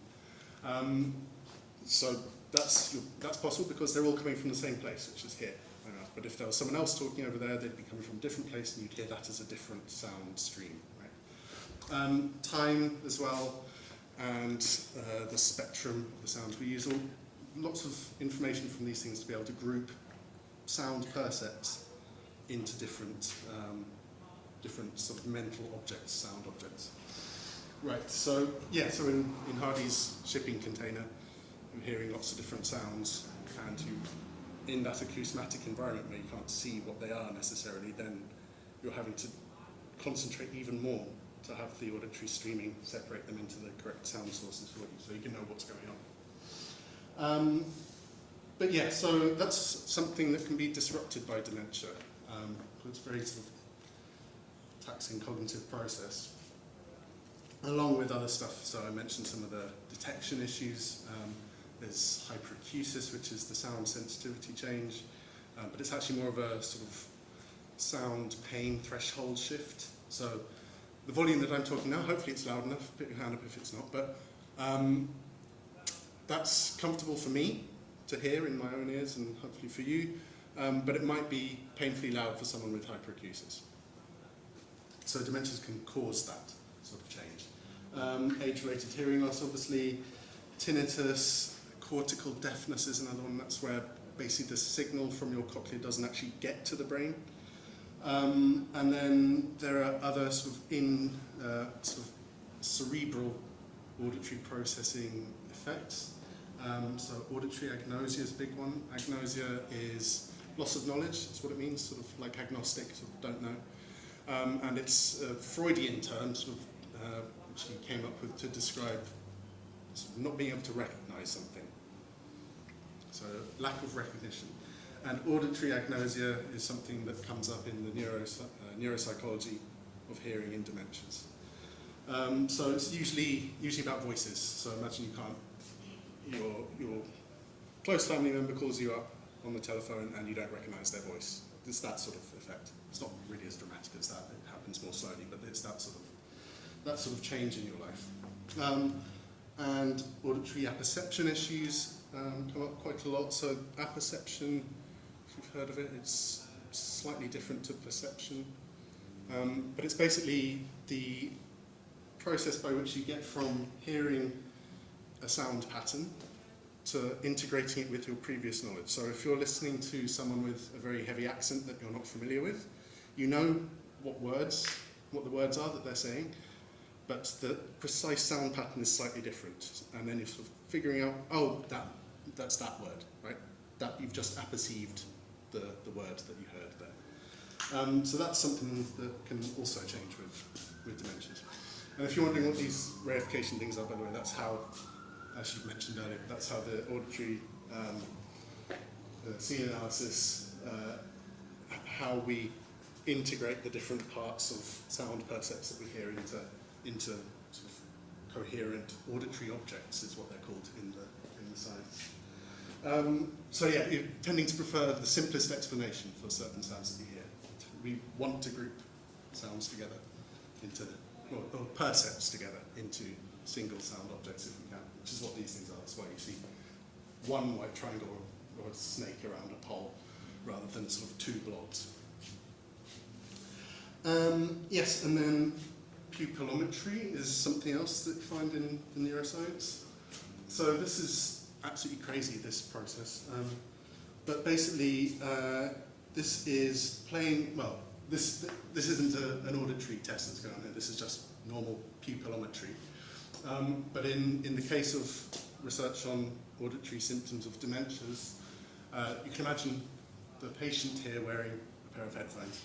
So that's possible because they're all coming from the same place, which is here. But if there was someone else talking over there, they'd be coming from a different place, and you'd hear that as a different sound stream. Right? Time as well, and the spectrum of the sounds. We use lots of information from these things to be able to group sound percepts into different sort of mental objects, sound objects. Right. So yeah. So in Hardy's shipping container, you're hearing lots of different sounds, and in that acousmatic environment where you can't see what they are necessarily, then you're having to concentrate even more to have the auditory streaming separate them into the correct sound sources for you, so you can know what's going on. But yeah, so that's something that can be disrupted by dementia. It's a very sort of taxing cognitive process, along with other stuff. So I mentioned some of the detection issues. There's hyperacusis, which is the sound sensitivity change, but it's actually more of a sort of sound pain threshold shift. So the volume that I'm talking now, hopefully it's loud enough, put your hand up if it's not, but that's comfortable for me to hear in my own ears and hopefully for you, but it might be painfully loud for someone with hyperacusis. So dementias can cause that sort of change. Age-related hearing loss, obviously, tinnitus, cortical deafness is another one. That's where basically the signal from your cochlea doesn't actually get to the brain. And then there are other sort of cerebral auditory processing effects. So auditory agnosia is a big one. Agnosia is loss of knowledge, is what it means, sort of like agnostic, sort of don't know. And it's a Freudian term, sort of, which he came up with to describe sort of not being able to recognize something. So lack of recognition. And auditory agnosia is something that comes up in the neuropsychology of hearing in dementias. So it's usually about voices. So imagine your close family member calls you up on the telephone and you don't recognize their voice. It's that sort of effect. It's not really as dramatic as that. It happens more slowly, but it's that sort of change in your life. And auditory apperception issues come up quite a lot. So apperception, if you've heard of it, it's slightly different to perception. But it's basically the process by which you get from hearing a sound pattern to integrating it with your previous knowledge. So if you're listening to someone with a very heavy accent that you're not familiar with, you know what the words are that they're saying, but the precise sound pattern is slightly different. And then you're sort of figuring out, oh, that's that word, right? That you've just apperceived the word that you heard there. So that's something that can also change with dementias. And if you're wondering what these reification things are, by the way, that's how, as you've mentioned earlier, that's how the auditory scene analysis, how we integrate the different parts of sound percepts that we hear into sort of coherent auditory objects, is what they're called in the science. So yeah, you're tending to prefer the simplest explanation for certain sounds that you hear. We want to group sounds together into, or percepts together into single sound objects if we can, which is what these things are. That's why you see one white triangle or a snake around a pole rather than sort of two blobs. Yes, and then pupillometry is something else that you find in neuroscience. So this is absolutely crazy, this process. But basically, this is playing, well, this isn't an auditory test that's going on here, this is just normal pupillometry. But in the case of research on auditory symptoms of dementias, you can imagine the patient here wearing a pair of headphones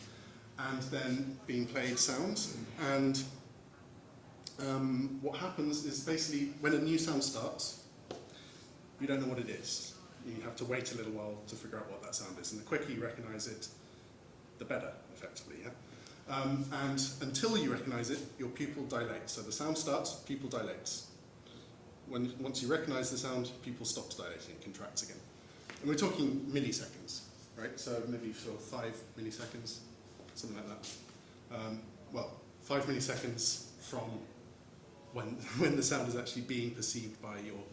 and then being played sounds. And what happens is basically when a new sound starts, you don't know what it is. You have to wait a little while to figure out what that sound is. And the quicker you recognize it, the better, effectively. Yeah? And until you recognize it, your pupil dilates. So the sound starts, pupil dilates. Once you recognize the sound, pupil stops dilating, contracts again. And we're talking milliseconds, right? So maybe sort of 5 milliseconds, something like that. Well, 5 milliseconds from when the sound is actually being perceived by your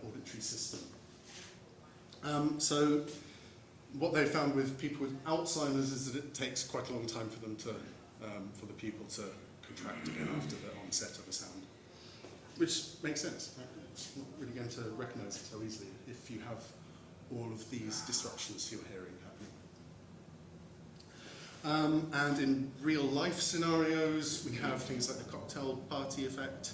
auditory system. So what they found with people with Alzheimer's is that it takes quite a long time for them to, for the pupil to contract again after the onset of a sound, which makes sense. Right? It's not really going to recognize it so easily if you have all of these disruptions to your hearing happening. And in real life scenarios, we have things like the cocktail party effect,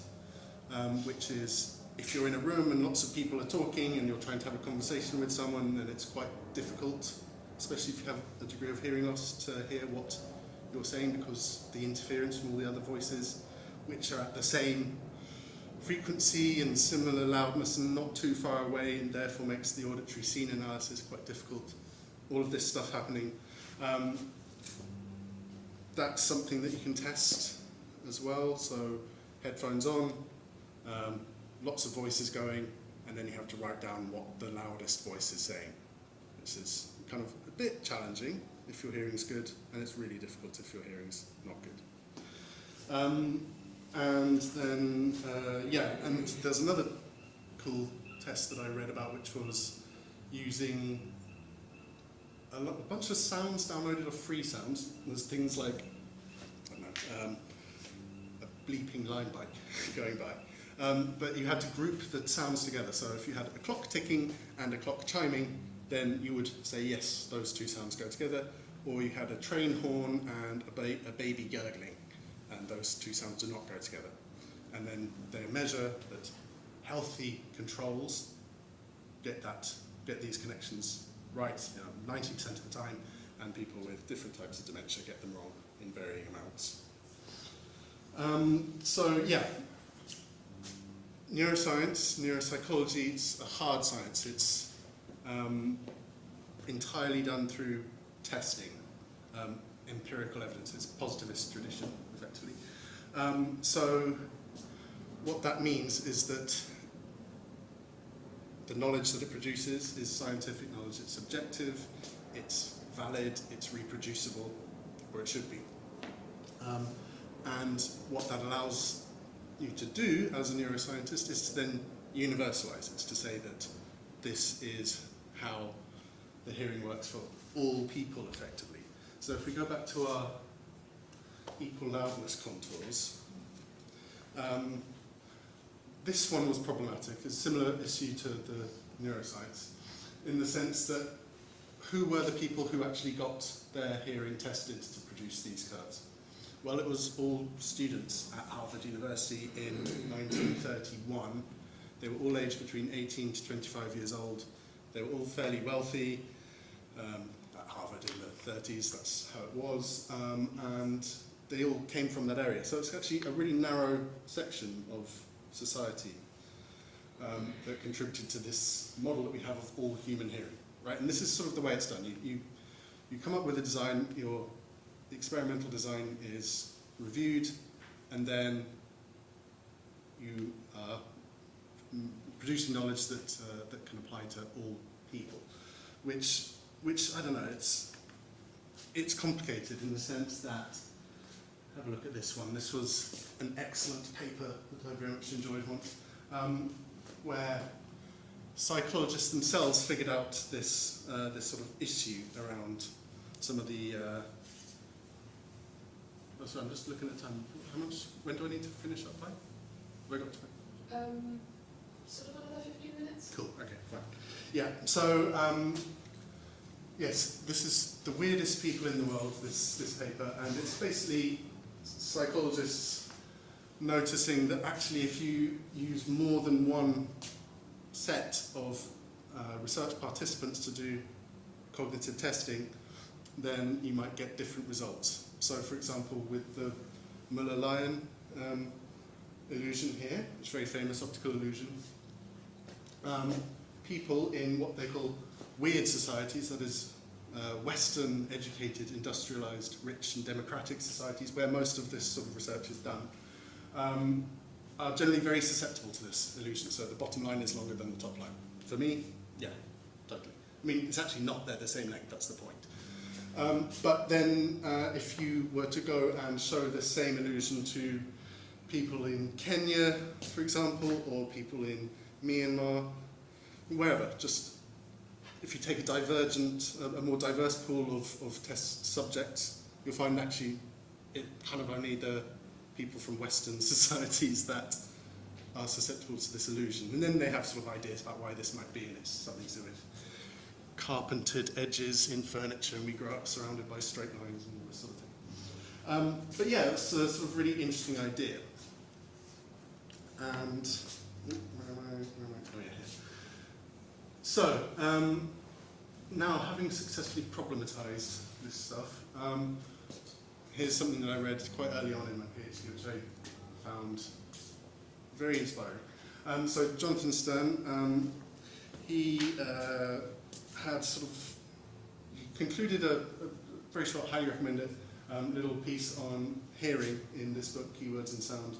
which is if you're in a room and lots of people are talking and you're trying to have a conversation with someone, then it's quite difficult, especially if you have a degree of hearing loss, to hear what you're saying because the interference from all the other voices, which are at the same frequency and similar loudness and not too far away, and therefore makes the auditory scene analysis quite difficult. All of this stuff happening. That's something that you can test as well. So headphones on, lots of voices going, and then you have to write down what the loudest voice is saying. This is kind of a bit challenging if your hearing's good, and it's really difficult if your hearing's not good. And then, and there's another cool test that I read about, which was using a bunch of sounds downloaded of free sounds. There's things like, I don't know, a bleeping line bike going by. But you had to group the sounds together. So if you had a clock ticking and a clock chiming, then you would say, yes, those two sounds go together. Or you had a train horn and a baby gurgling, and those two sounds do not go together. And then they measure that healthy controls get these connections right 90% of the time, and people with different types of dementia get them wrong in varying amounts. Neuroscience, neuropsychology, it's a hard science. It's entirely done through testing, empirical evidence. It's positivist tradition, effectively. So what that means is that the knowledge that it produces is scientific knowledge. It's objective, it's valid, it's reproducible, or it should be. And what that allows you to do as a neuroscientist is to then universalize it, to say that this is how the hearing works for all people effectively. So if we go back to our equal loudness contours, this one was problematic. It's a similar issue to the neuroscience, in the sense that who were the people who actually got their hearing tested to produce these curves? Well, it was all students at Harvard University in 1931. They were all aged between 18 to 25 years old. They were all fairly wealthy. At Harvard in the 30s, that's how it was. And they all came from that area. So it's actually a really narrow section of society that contributed to this model that we have of all human hearing, right? And this is sort of the way it's done. You come up with a design, your experimental design is reviewed, and then you are producing knowledge that can apply to all people, which I don't know, it's complicated in the sense that, have a look at this one. This was an excellent paper that I very much enjoyed once, where psychologists themselves figured out this sort of issue around some of the. Sorry, I'm just looking at time. When do I need to finish up by? Where got to? Sort of another 15 minutes. Cool. Okay. Fine. Yeah. So yes, this is the weirdest people in the world. This paper, and it's basically psychologists noticing that actually if you use more than one set of research participants to do cognitive testing, then you might get different results. So for example, with the Muller-Lyon illusion here, which is a very famous optical illusion, people in what they call weird societies, that is Western, educated, industrialized, rich and democratic societies where most of this sort of research is done, are generally very susceptible to this illusion. So the bottom line is longer than the top line. For me, yeah, totally. I mean, it's actually not, they're the same length, that's the point. But then if you were to go and show the same illusion to people in Kenya, for example, or people in Myanmar, wherever, just if you take a more diverse pool of test subjects, you'll find actually it kind of only the people from Western societies that are susceptible to this illusion. And then they have sort of ideas about why this might be, and it's something to do with carpentered edges in furniture, and we grow up surrounded by straight lines and all this sort of thing. But yeah, it's a sort of really interesting idea. And where am I? Oh yeah, here. So now, having successfully problematized this stuff, here's something that I read quite early on in my PhD, which I found very inspiring. So Jonathan Stern, he had sort of concluded a very short, highly recommended little piece on hearing in this book, Keywords and Sound,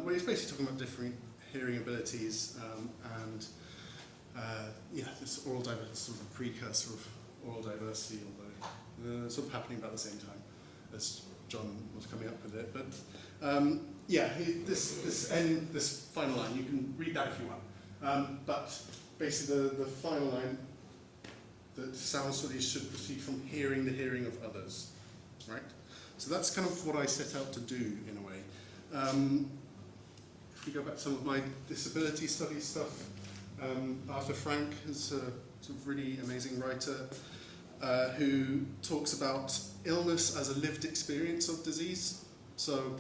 where he's basically talking about different hearing abilities and this oral diversity, sort of a precursor of oral diversity, although sort of happening about the same time as John was coming up with it. But this final line, you can read that if you want. But basically the final line, that sound studies should proceed from hearing the hearing of others, right? So that's kind of what I set out to do in a way. If we go back to some of my disability studies stuff, Arthur Frank is a sort of really amazing writer who talks about illness as a lived experience of disease. So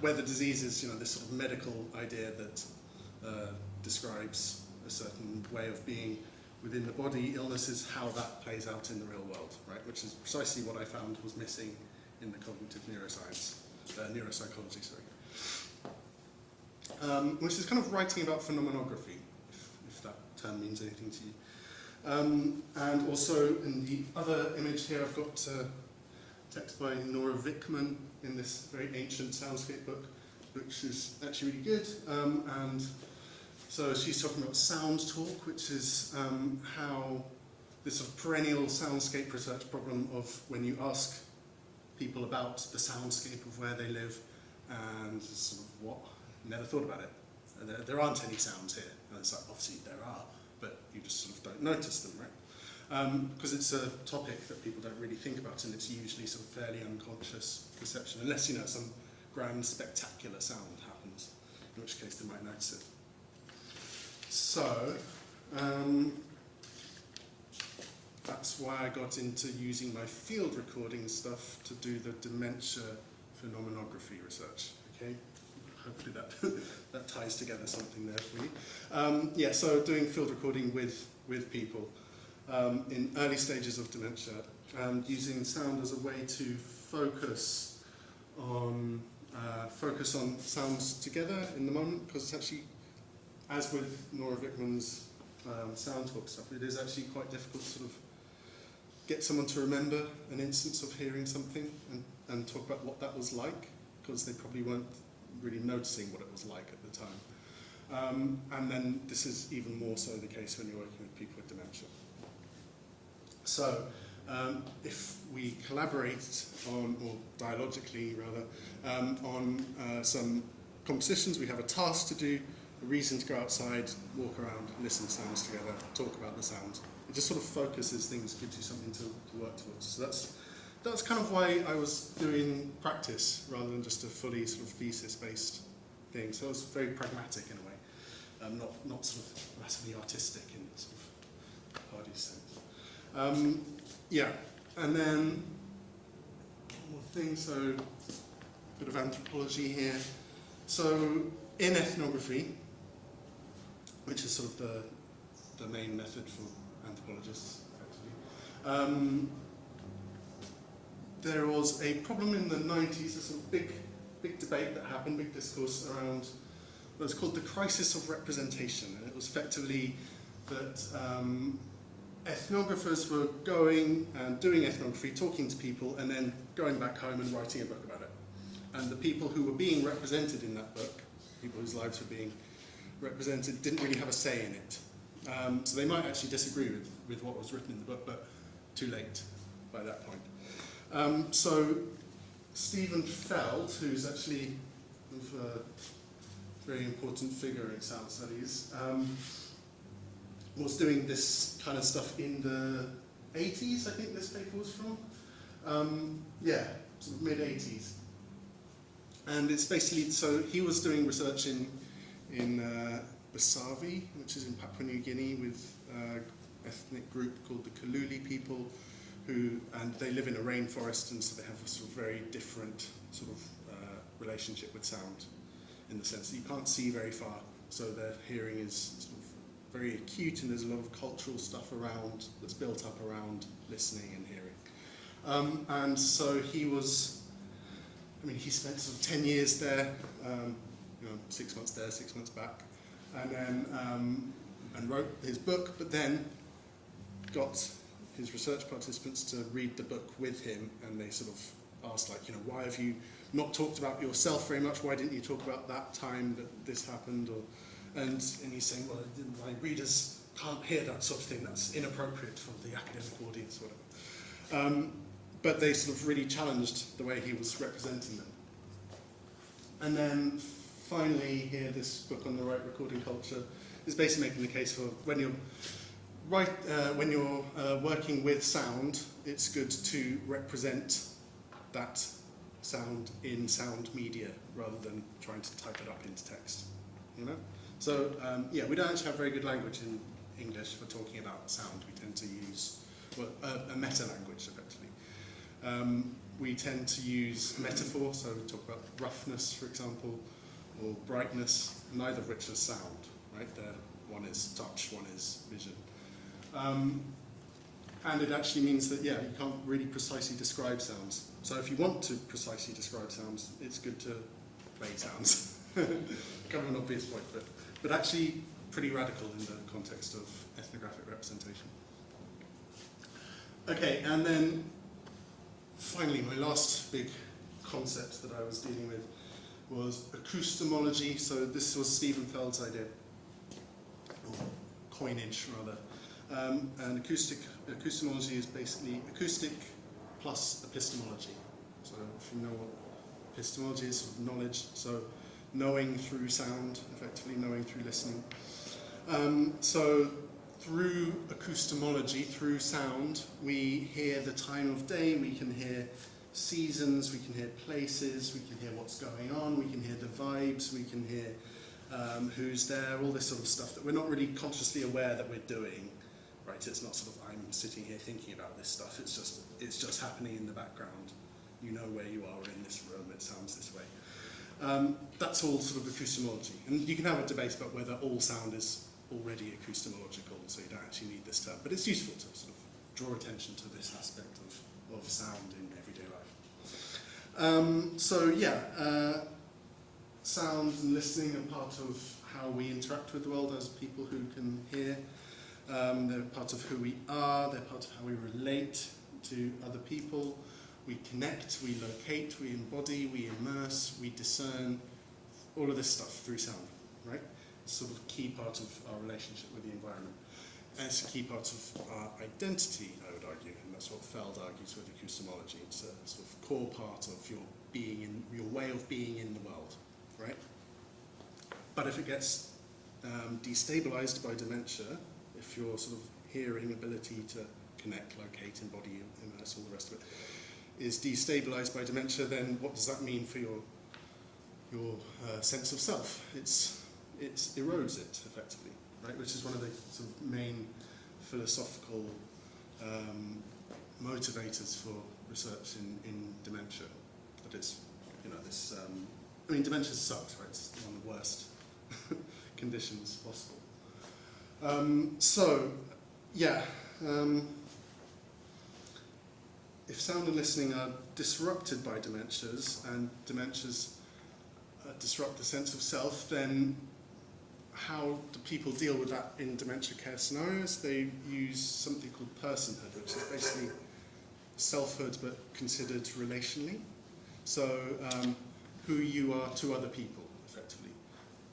whether disease is, this sort of medical idea that describes a certain way of being within the body, illness is how that plays out in the real world, right? Which is precisely what I found was missing in the cognitive neuropsychology, which is kind of writing about phenomenography, if that term means anything to you. And also in the other image here, I've got text by Nora Vickman in this very ancient soundscape book, which is actually really good. And so she's talking about sound talk, which is how this sort of perennial soundscape research problem of when you ask people about the soundscape of where they live and sort of what, never thought about it. There aren't any sounds here. And it's like, obviously there are, but you just sort of don't notice them, right? Because it's a topic that people don't really think about, and it's usually sort of fairly unconscious perception, unless, some grand spectacular sound happens, in which case they might notice it. So, that's why I got into using my field recording stuff to do the dementia phenomenography research, okay? Hopefully that ties together something there for you. So doing field recording with people in early stages of dementia, and using sound as a way to focus on sounds together in the moment, because it's actually, as with Nora Vickman's sound talk stuff, it is actually quite difficult to sort of get someone to remember an instance of hearing something and talk about what that was like, because they probably weren't really noticing what it was like at the time. And then this is even more so the case when you're working with people with dementia. So if we collaborate on, or dialogically rather, on some compositions, we have a task to do, a reason to go outside, walk around, listen to sounds together, talk about the sounds. It just sort of focuses things, gives you something to work towards. So that's kind of why I was doing practice rather than just a fully sort of thesis-based thing. So it was very pragmatic in a way, not sort of massively artistic in sort of Hardy's sense. And then one more thing, so a bit of anthropology here. So in ethnography, which is sort of the main method for anthropologists, effectively, there was a problem in the 90s, a sort of big debate that happened, big discourse around what was called the crisis of representation. And it was effectively that ethnographers were going and doing ethnography, talking to people, and then going back home and writing a book about it. And the people who were being represented in that book, people whose lives were being represented, didn't really have a say in it. So they might actually disagree with what was written in the book, but too late by that point. So Stephen Feld, who's actually a very important figure in sound studies, was doing this kind of stuff in the 80s, I think this paper was from. Sort of mid-80s. And it's basically, so he was doing research in Basavi, which is in Papua New Guinea, with an ethnic group called the Kaluli people, and they live in a rainforest, and so they have a sort of very different sort of relationship with sound, in the sense that you can't see very far, so their hearing is sort of very acute, and there's a lot of cultural stuff around that's built up around listening and hearing. And so he spent sort of 10 years there, 6 months there, 6 months back, and then and wrote his book, but then got his research participants to read the book with him, and they sort of asked, like, why have you not talked about yourself very much? Why didn't you talk about that time that this happened? And he's saying, well, my readers can't hear that sort of thing. That's inappropriate for the academic audience, or whatever. but they sort of really challenged the way he was representing them. And then finally here, this book on the right recording culture is basically making the case for when you're working with sound, it's good to represent that sound in sound media rather than trying to type it up into text, you know? So yeah, we don't actually have very good language in English for talking about sound. We tend to use a meta language, effectively. We tend to use metaphor, so we talk about roughness, for example, or brightness, neither of which is sound, right? One is touch, one is vision. And it actually means that, yeah, you can't really precisely describe sounds. So if you want to precisely describe sounds, it's good to play sounds. Kind of an obvious point, but actually pretty radical in the context of ethnographic representation. Okay, and then finally, my last big concept that I was dealing with was acoustomology. So this was Stephen Feld's idea, or coinage rather. And acoustomology is basically acoustic plus epistemology. So if you know what epistemology is, sort of knowledge, so knowing through sound, effectively knowing through listening. So through acoustomology, through sound, we hear the time of day, we can hear seasons, we can hear places, we can hear what's going on, we can hear the vibes, we can hear who's there, all this sort of stuff that we're not really consciously aware that we're doing. Right, it's not sort of I'm sitting here thinking about this stuff, it's just happening in the background. You know where you are in this room, it sounds this way. That's all sort of acoustomology. And you can have a debate about whether all sound is already acoustomological, so you don't actually need this term. But it's useful to sort of draw attention to this aspect of sound in everyday life. So yeah, sound and listening are part of how we interact with the world as people who can hear. They're part of who we are, they're part of how we relate to other people. We connect, we locate, we embody, we immerse, we discern, all of this stuff through sound, right? It's sort of a key part of our relationship with the environment. And it's a key part of our identity, I would argue, and that's what Feld argues with acoustomology. It's a sort of core part of your your way of being in the world, right? But if it gets destabilized by dementia, if your sort of hearing ability to connect, locate, embody, immerse, all the rest of it, is destabilized by dementia, then what does that mean for your sense of self? It erodes it, effectively, right? Which is one of the sort of main philosophical motivators for research in dementia. That is, you know, this. I mean, dementia sucks, right? It's one of the worst conditions possible. So, yeah. If sound and listening are disrupted by dementias, and dementias disrupt the sense of self, then how do people deal with that in dementia care scenarios? They use something called personhood, which is basically selfhood but considered relationally. So who you are to other people, effectively.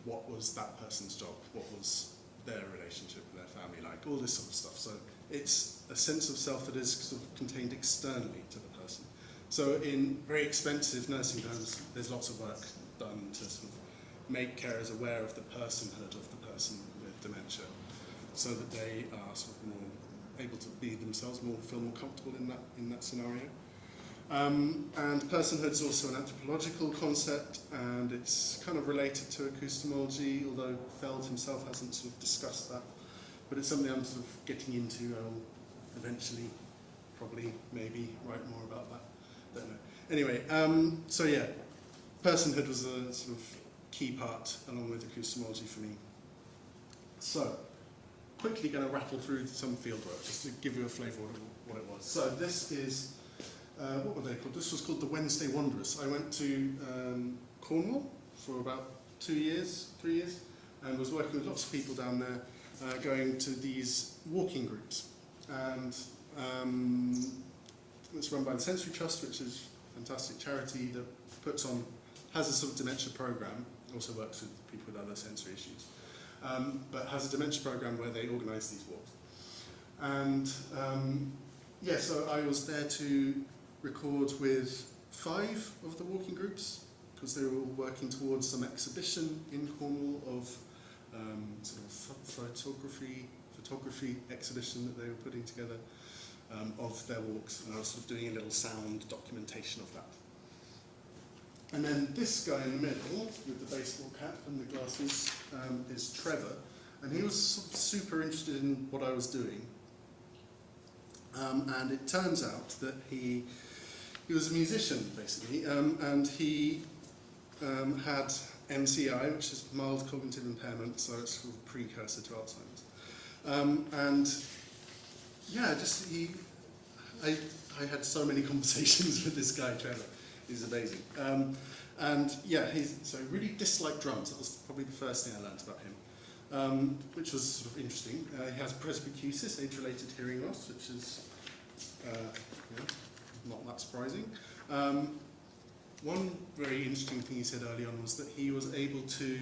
What was that person's job? What was their relationship with their family like? All this sort of stuff. So it's a sense of self that is sort of contained externally to the person. So in very expensive nursing homes, there's lots of work done to sort of make carers aware of the personhood of the person with dementia, so that they are sort of more able to be themselves, feel more comfortable in that scenario. And personhood is also an anthropological concept, and it's kind of related to acoustomology, although Feld himself hasn't sort of discussed that. But it's something I'm sort of getting into. I'll eventually, probably, maybe write more about that. Don't know. Anyway, so yeah, personhood was a sort of key part, along with acoustomology for me. So, quickly going to rattle through some fieldwork, just to give you a flavour of what it was. So this is, what were they called? This was called the Wednesday Wanderers. I went to Cornwall for about 3 years, and was working with lots of people down there, going to these walking groups. And it's run by the Sensory Trust, which is a fantastic charity that has a sort of dementia programme, also works with people with other sensory issues, but has a dementia programme where they organise these walks. And yeah, so I was there to record with 5 of the walking groups, because they were all working towards some exhibition in Cornwall of sort of photography exhibition that they were putting together of their walks, and I was sort of doing a little sound documentation of that. And then this guy in the middle with the baseball cap and the glasses is Trevor, and he was sort of super interested in what I was doing. And it turns out that he was a musician, basically, and he had MCI, which is mild cognitive impairment, so it's sort of a precursor to Alzheimer's. And yeah, I had so many conversations with this guy, Trevor. He's amazing. And yeah, so he really disliked drums. That was probably the first thing I learned about him, which was sort of interesting. He has presbycusis, age-related hearing loss, which is not that surprising. One very interesting thing he said early on was that he was able to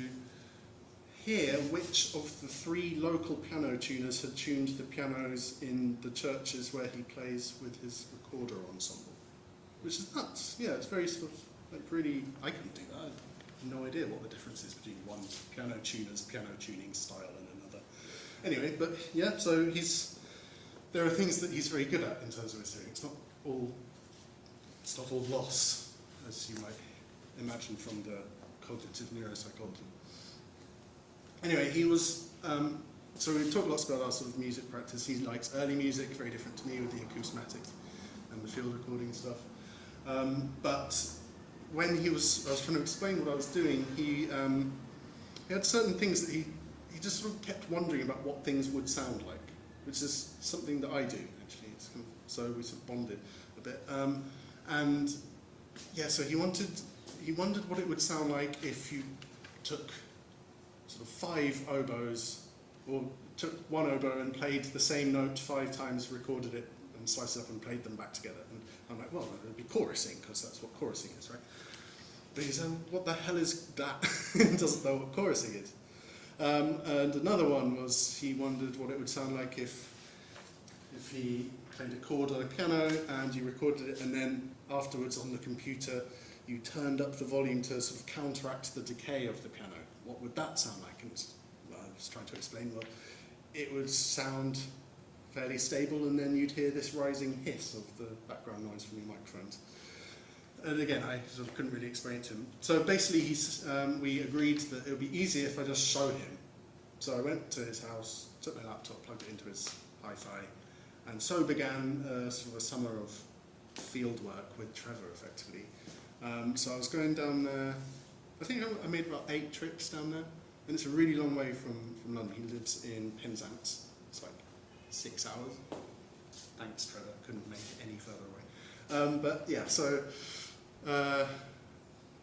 hear which of the 3 local piano tuners had tuned the pianos in the churches where he plays with his recorder ensemble, which is nuts. Yeah, it's very sort of like really. I couldn't do that. I have no idea what the difference is between one piano tuner's piano tuning style and another. Anyway, but yeah, so there are things that he's very good at in terms of his hearing. It's not all loss, as you might imagine from the cognitive neuropsychology. Anyway, he was, so we talked lots about our sort of music practice. He likes early music, very different to me with the acousmatic and the field recording stuff. But when I was trying to explain what I was doing, he had certain things that he just sort of kept wondering about what things would sound like, which is something that I do, actually. It's kind of, so we sort of bonded a bit. And yeah, so he wondered what it would sound like if you took sort of 5 oboes, or took one oboe and played the same note 5 times, recorded it, and sliced it up and played them back together. And I'm like, well, it would be chorusing, because that's what chorusing is, right? But he said, what the hell is that? He doesn't know what chorusing is. And another one was, he wondered what it would sound like if he played a chord on a piano and you recorded it, and then afterwards on the computer you turned up the volume to sort of counteract the decay of the piano. What would that sound like? And I was trying to explain, well, it would sound fairly stable, and then you'd hear this rising hiss of the background noise from your microphones. And again, I sort of couldn't really explain it to him. So basically, we agreed that it would be easier if I just showed him. So I went to his house, took my laptop, plugged it into his hi-fi, and so began sort of a summer of field work with Trevor, effectively. So I was going down there. I think I made about 8 trips down there, and it's a really long way from London. He lives in Penzance. It's like 6 hours. Thanks, Trevor. Couldn't make it any further away. But yeah, so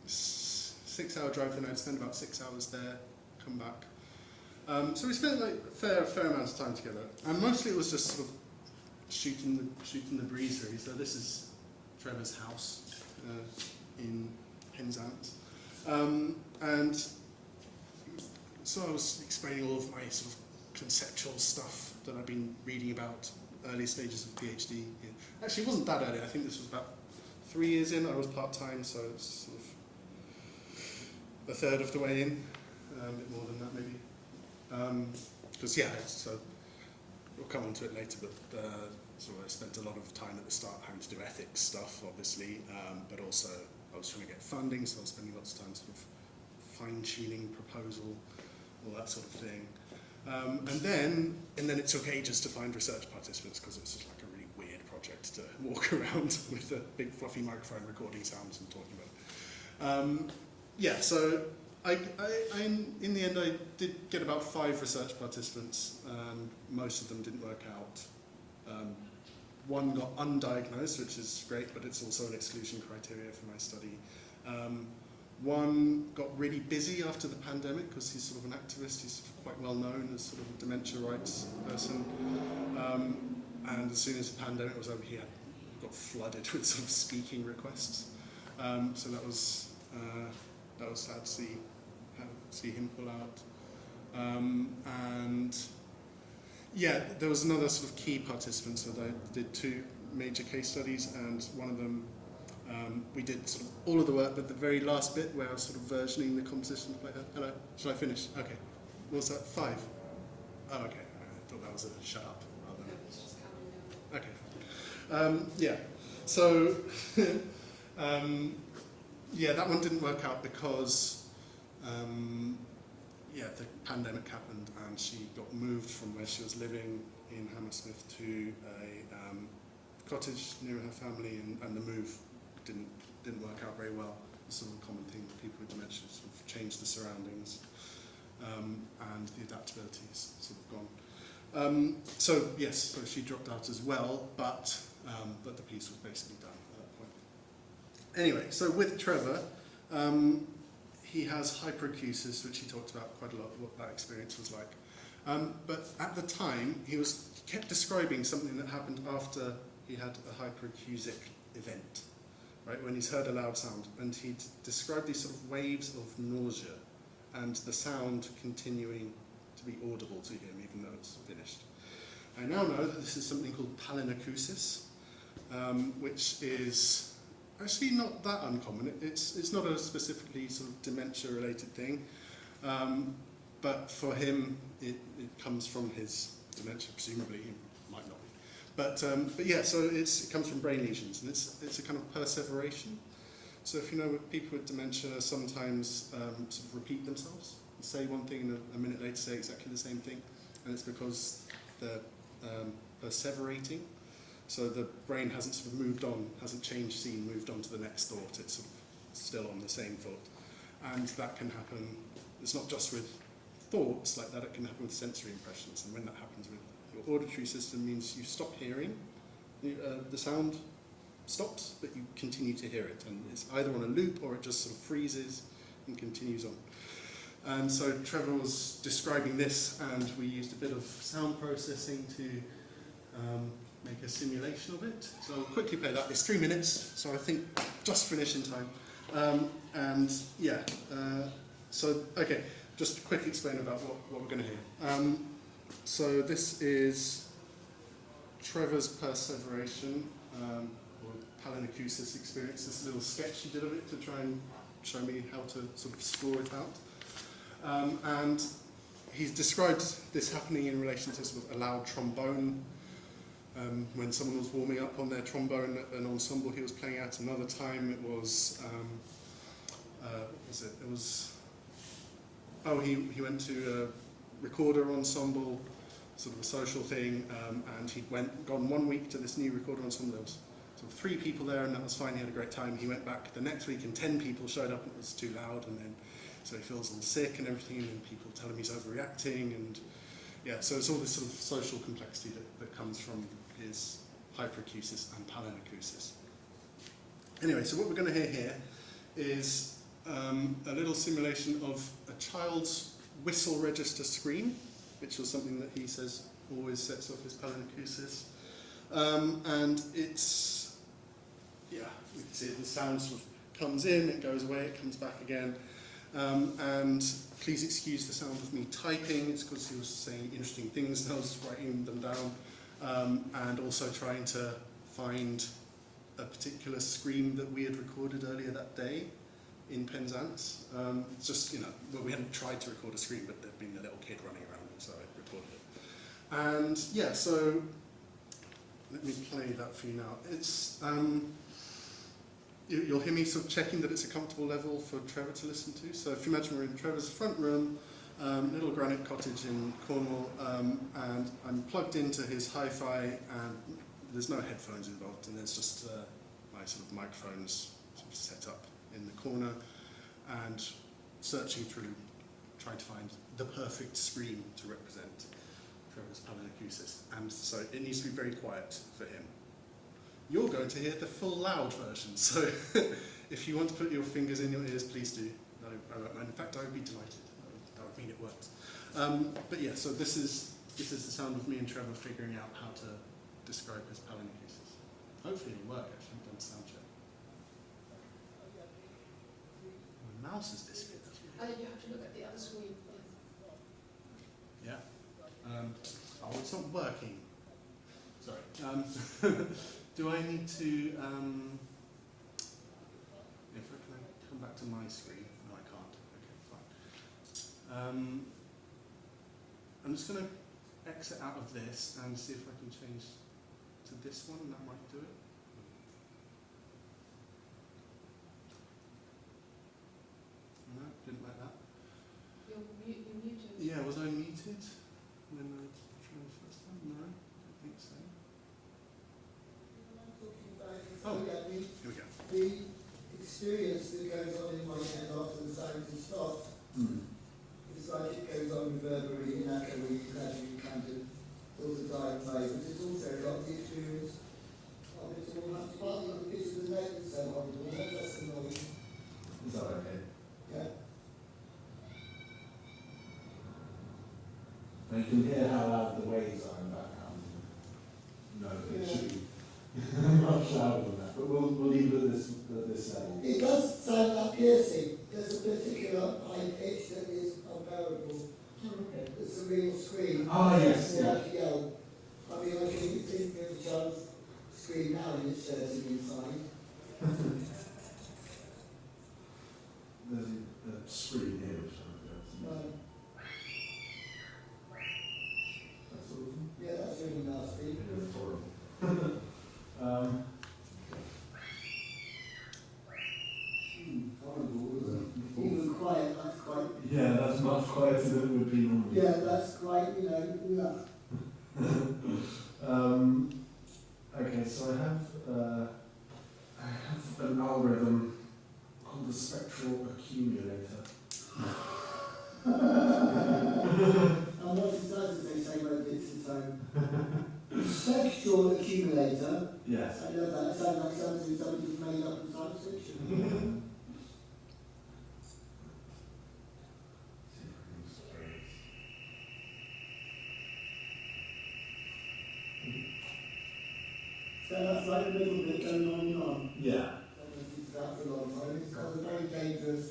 6-hour drive, then I'd spend about 6 hours there, come back. So we spent like a fair amount of time together, and mostly it was just sort of shooting the breeze, really. So this is Trevor's house in Penzance. And so I was explaining all of my sort of conceptual stuff that I've been reading about early stages of PhD. Actually, it wasn't that early. I think this was about 3 years in. I was part-time, so it's sort of a third of the way in, a bit more than that maybe. Because yeah, so we'll come on to it later, but so I spent a lot of time at the start having to do ethics stuff, obviously, but also I was trying to get funding, so I was spending lots of time sort of fine-tuning proposal, all that sort of thing. And then it took ages to find research participants, because it was just like a really weird project to walk around with a big fluffy microphone recording sounds and talking about it. Yeah, so in the end I did get about 5 research participants, and most of them didn't work out. One got undiagnosed, which is great, but it's also an exclusion criteria for my study. One got really busy after the pandemic, because he's sort of an activist. He's sort of quite well known as sort of a dementia rights person. And as soon as the pandemic was over, he got flooded with sort of speaking requests. So that was sad to see him pull out. And yeah, there was another sort of key participant, so I did 2 major case studies, and one of them we did sort of all of the work, but the very last bit where I was sort of versioning the composition to play her. Hello, shall I finish? Okay. What was that? 5? Oh, okay. I thought that was a shut up. Rather than... It's just coming down. Okay. Yeah. So, yeah, that one didn't work out because, yeah, the pandemic happened and she got moved from where she was living in Hammersmith to a cottage near her family, and the move didn't work out very well. It's sort of a common thing with people with dementia, sort of change the surroundings, and the adaptability is sort of gone. So yes, so she dropped out as well, but the piece was basically done at that point. Anyway, so with Trevor, he has hyperacusis, which he talked about quite a lot, what that experience was like. But at the time, he kept describing something that happened after he had a hyperacusic event, right, when he's heard a loud sound. And he described these sort of waves of nausea and the sound continuing to be audible to him, even though it's finished. I now know that this is something called palinacusis, which is actually not that uncommon. It's not a specifically sort of dementia-related thing, but for him, it comes from his dementia, presumably. He might not be. But yeah, so it comes from brain lesions, and it's a kind of perseveration. So if you know, people with dementia sometimes sort of repeat themselves, say one thing and a minute later say exactly the same thing, and it's because they're perseverating. So the brain hasn't sort of moved on, hasn't changed scene, moved on to the next thought. It's sort of still on the same thought. And that can happen, it's not just with thoughts like that, it can happen with sensory impressions. And when that happens with your auditory system, means you stop hearing, the sound stops, but you continue to hear it. And it's either on a loop or it just sort of freezes and continues on. And so Trevor was describing this, and we used a bit of sound processing to make a simulation of it. So I'll quickly play that. It's 3 minutes, so I think just finish in time. And yeah, so okay, just a quick explain about what we're going to hear. So this is Trevor's perseveration, or palinacusis experience, this little sketch he did of it to try and show me how to sort of score it out. And he's described this happening in relation to sort of a loud trombone, when someone was warming up on their trombone at an ensemble he was playing at. Another time it was, what was it? It was, oh, he went to a recorder ensemble, sort of a social thing, and he'd gone 1 week to this new recorder ensemble. There was sort of 3 people there, and that was fine. He had a great time. He went back the next week, and 10 people showed up, and it was too loud, and then so he feels all sick and everything, and then people tell him he's overreacting, and yeah, so it's all this sort of social complexity that comes from his hyperacusis and palinacusis. Anyway, so what we're going to hear here is a little simulation of a child's whistle register scream, which was something that he says always sets off his palinacusis. And it's, yeah, we can see it, the sound sort of comes in, it goes away, it comes back again. And please excuse the sound of me typing, it's because he was saying interesting things and I was writing them down. And also trying to find a particular scream that we had recorded earlier that day in Penzance. It's just, you know, well, we hadn't tried to record a scream, but there'd been a little kid running around, so I recorded it. And yeah, so let me play that for you now. It's, you'll hear me sort of checking that it's a comfortable level for Trevor to listen to. So if you imagine we're in Trevor's front room, little granite cottage in Cornwall, and I'm plugged into his hi-fi, and there's no headphones involved, and there's just my sort of microphones sort of set up in the corner, and searching through, trying to find the perfect scream to represent Trevor's palinacusis. And so it needs to be very quiet for him. You're going to hear the full loud version, so if you want to put your fingers in your ears, please do. In fact, I would be delighted. That would mean it works. But yeah, so this is the sound of me and Trevor figuring out how to describe his palinacusis. Hopefully it'll work, actually. I've done sound check. My mouse is disappeared. You have to look at the other screen. Yeah. Oh, it's not working. Sorry. Do I need to, if I can come back to my screen? No, I can't. Okay, fine. I'm just going to exit out of this and see if I can change to this one, and that might do it. No, didn't like that. You're muted. Yeah, was I muted when I tried the first time? No, I don't think so. Oh, here we go. The experience that goes on in my head after the sound has stopped, it's like it goes on reverberating and echoing as you kind of sort of die away, but it's also got the experience of it all much partly the pitch of the note that's so horrible, that's the noise. Is that okay? Yeah. And you can hear how loud the waves are in the background. No, it should be much louder than that, but we'll leave it at this level. It does sound like piercing. There's a particular high pitch that is unbearable. It's a real scream. Ah, yes, It's yeah. like a yell. I mean, I can think of a child's scream now and it's hurting inside. There's a screen here which I'm going to. No. That's awesome. Yeah, that's really nasty. Yeah, it's horrible. Horrible, isn't it? Even quiet, that's quite. Yeah, that's much quieter than it would be normally. Yeah, that's quite, yeah. Okay, so I have an algorithm called the spectral accumulator. And what it does is they say when it's its own. Spectral accumulator. Yes. I love that. It sounds like something somebody's made up in science fiction. So that's like a little bit going on and on. Yeah. It's that for a long time. It's got a very dangerous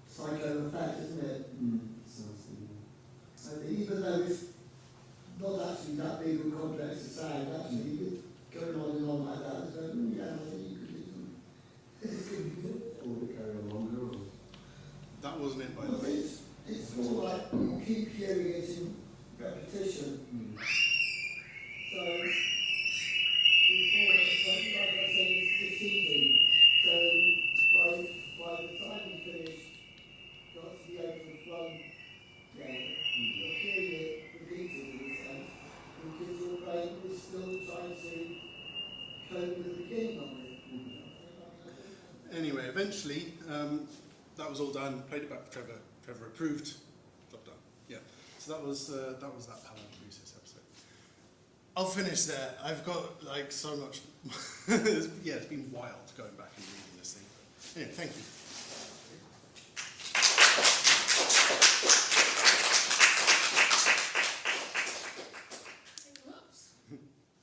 psycho effect, isn't it? So that even though it's not actually that big and complex a sound, actually it's going on and on like that, so yeah, I think you could do something. It's good. Or we carry on longer. Or... That wasn't it, by the way. It's more like you keep hearing it in repetition. So before it's like I say, it's deceiving. So by the time you finish, got to the end of one day, you're hearing it repeated in a sense, because your brain is still trying to cope with the beginning of it. Anyway, eventually, that was all done. Played it back for Trevor. Trevor approved. Job done. Yeah. So that was that PhD episode. I'll finish there. I've got like so much. Yeah, it's been wild going back and reading this thing. But, anyway, thank you.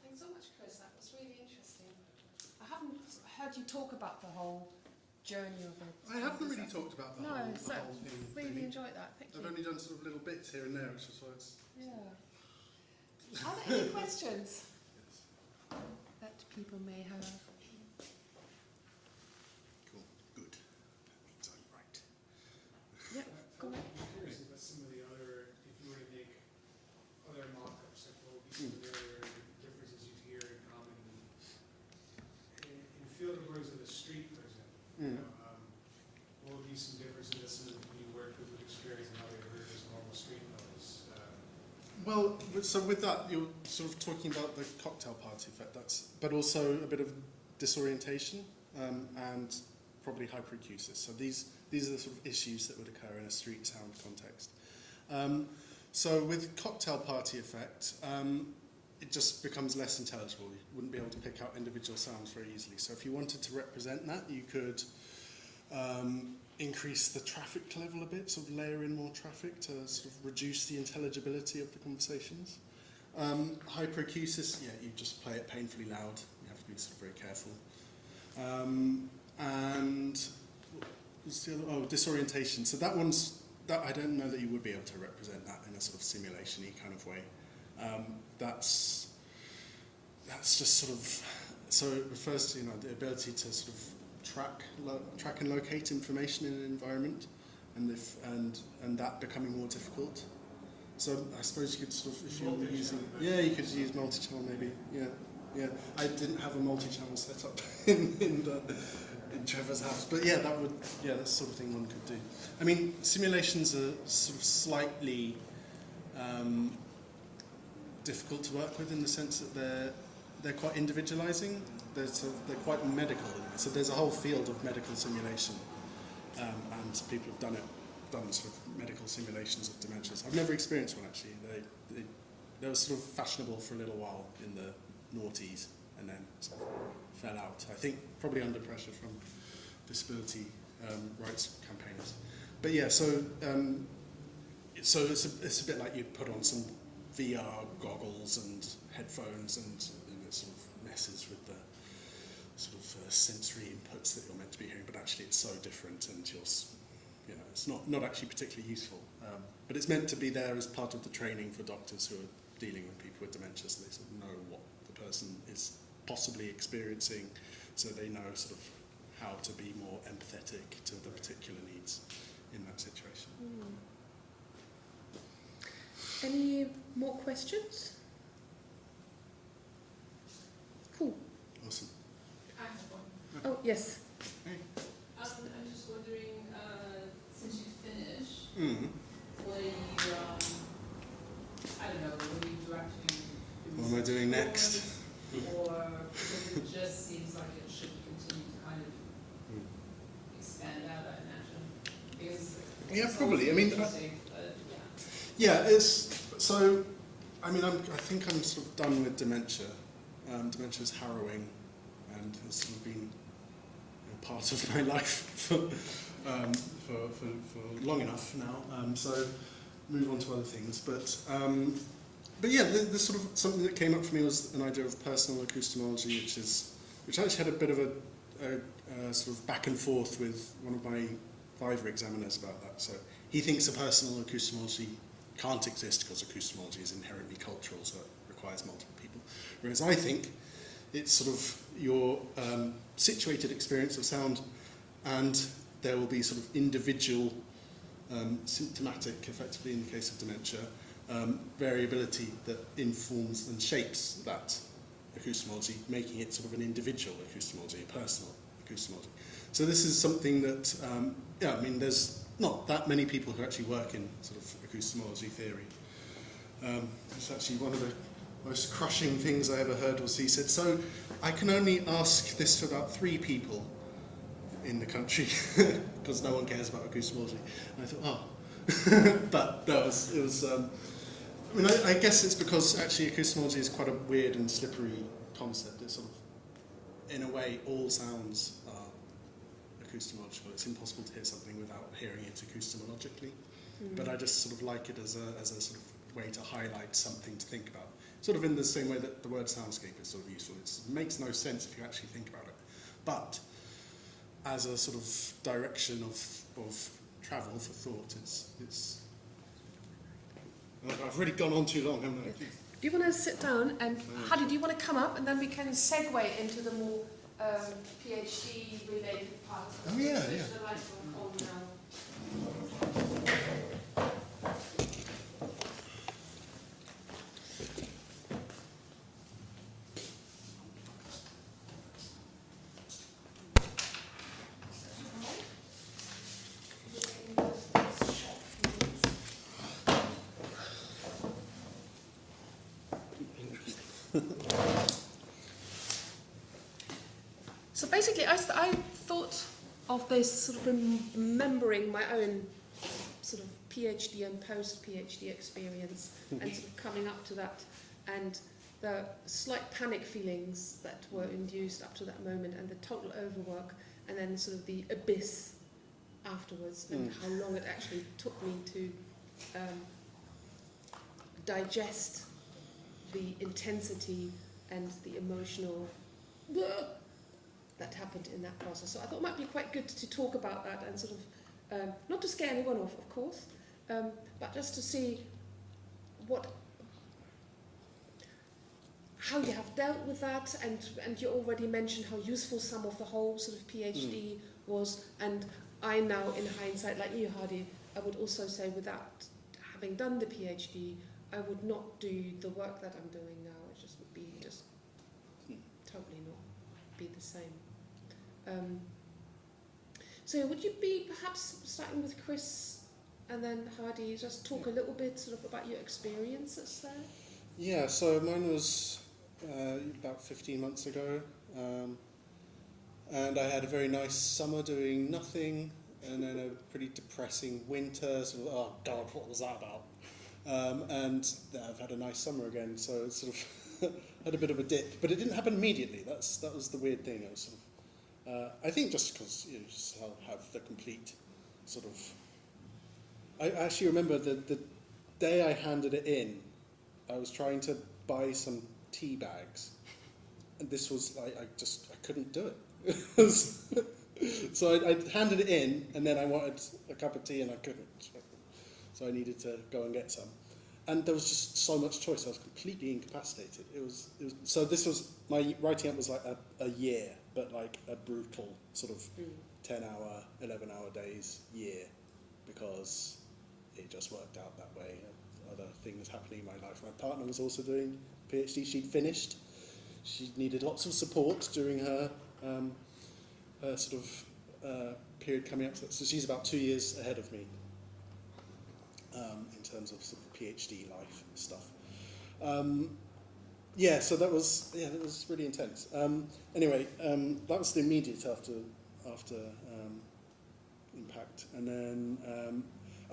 Thanks so much, Chris. That was really interesting. I haven't heard you talk about the whole journey of it. I haven't really talked about the whole so thing. really enjoyed that. Thank I've you. only done sort of little bits here and there, which is why it's. Yeah. Are there any questions that people may have? Cool. Good. That means I'm right. Yeah, go ahead. I'm curious about some of the other, if you were to make other mock-ups, like what would be some of the other differences you'd hear in common in field recordings of the street, for example. You know, what would be some differences that some of the people you worked with would experience and how they heard as normal street noise? Well, so with that, you're sort of talking about the cocktail party effect, but also a bit of disorientation and probably hyperacusis. So these are the sort of issues that would occur in a street sound context. So with cocktail party effect, it just becomes less intelligible. You wouldn't be able to pick out individual sounds very easily. So if you wanted to represent that, you could increase the traffic level a bit, sort of layer in more traffic to sort of reduce the intelligibility of the conversations. Hyperacusis, yeah, you just play it painfully loud. You have to be sort of very careful. And what was the other? Oh, disorientation. So that I don't know that you would be able to represent that in a sort of simulation-y kind of way. that's just sort of, so it refers to, you know, the ability to sort of track and locate information in an environment, and that becoming more difficult. So I suppose you could sort of, if you were using, you could use multi-channel maybe, yeah. I didn't have a multi-channel setup in Trevor's house, but yeah, that would, that's the sort of thing one could do. I mean, simulations are sort of slightly difficult to work with in the sense that they're quite individualizing. They're quite medical. So there's a whole field of medical simulation, and people have done sort of medical simulations of dementias. I've never experienced one actually. They were sort of fashionable for a little while in the noughties, and then sort of fell out. I think probably under pressure from disability rights campaigners. But yeah, so it's a bit like you'd put on some VR goggles and headphones, and it sort of messes with the sort of sensory inputs that you're meant to be hearing, but actually it's so different, and it's not actually particularly useful. But it's meant to be there as part of the training for doctors who are dealing with people with dementia, so they sort of know what the person is possibly experiencing, so they know sort of how to be more empathetic to the particular needs in that situation. Any more questions? Cool. Awesome. I have one. Oh, yes. I'm just wondering, since you finished, Mm. will you, I don't know, will you actually do What am I doing next? Or because it just seems like it should continue to kind of expand out, I imagine. Because Yeah, it's probably. I always mean, interesting, but Yeah, it's so. I mean, I think I'm sort of done with dementia. Dementia is harrowing, and has sort of been part of my life for long enough now. So move on to other things. But yeah, the sort of something that came up for me was an idea of personal acoustomology, which actually had a bit of a sort of back and forth with one of my Viva examiners about that. So he thinks a personal acoustomology can't exist because acoustomology is inherently cultural, so it requires multiple people. Whereas I think it's sort of your situated experience of sound, and there will be sort of individual symptomatic, effectively in the case of dementia, variability that informs and shapes that acoustomology, making it sort of an individual acoustomology, a personal acoustomology. So this is something that, I mean, there's not that many people who actually work in sort of acoustomology theory. It's actually one of the most crushing things I ever heard was he said, so I can only ask this to about 3 people in the country because no one cares about acoustomology. And I thought, oh. But no, it was I mean, I guess it's because actually acoustomology is quite a weird and slippery concept. It's sort of, in a way, all sounds are acoustomological. It's impossible to hear something without hearing it acoustomologically. But I just sort of like it as a sort of way to highlight something to think about. Sort of in the same way that the word soundscape is sort of useful. It makes no sense if you actually think about it. But as a sort of direction of travel for thought, it's I've already gone on too long, haven't I? Do you want to sit down, and Hadi, do you want to come up, and then we can segue into the more PhD related part? Oh yeah, Switch yeah. the lights on now. So basically, I thought of this sort of remembering my own sort of PhD and post-PhD experience and sort of coming up to that, and the slight panic feelings that were induced up to that moment, and the total overwork, and then sort of the abyss afterwards, and how long it actually took me to digest the intensity and the emotional that happened in that process. So I thought it might be quite good to talk about that, and sort of, not to scare anyone off, of course, but just to see how you have dealt with that, and you already mentioned how useful some of the whole sort of PhD was, and I now, in hindsight, like you, Hardy, I would also say without having done the PhD, I would not do the work that I'm doing now. It just would be just totally not be the same. So would you be perhaps starting with Chris and then Hardy, just talk a little bit sort of about your experiences there? Yeah, so mine was about 15 months ago, and I had a very nice summer doing nothing, and then a pretty depressing winter, sort of, oh God, what was that about? And then I've had a nice summer again, so it's sort of had a bit of a dip, but it didn't happen immediately. That was the weird thing. I was sort of, I think just because you just have the complete sort of. I actually remember the day I handed it in, I was trying to buy some tea bags, and this was I couldn't do it. So I handed it in, and then I wanted a cup of tea, and I couldn't. So I needed to go and get some, and there was just so much choice. I was completely incapacitated. It was so this was my writing up was like a year, but like a brutal sort of 10-hour, 11-hour days year, because it just worked out that way. Other things happening in my life. My partner was also doing PhD. She'd finished. She needed lots of support during her sort of period coming up. So she's about 2 years ahead of me in terms of sort of PhD life stuff. So that was really intense. Anyway, that was the immediate after impact, and then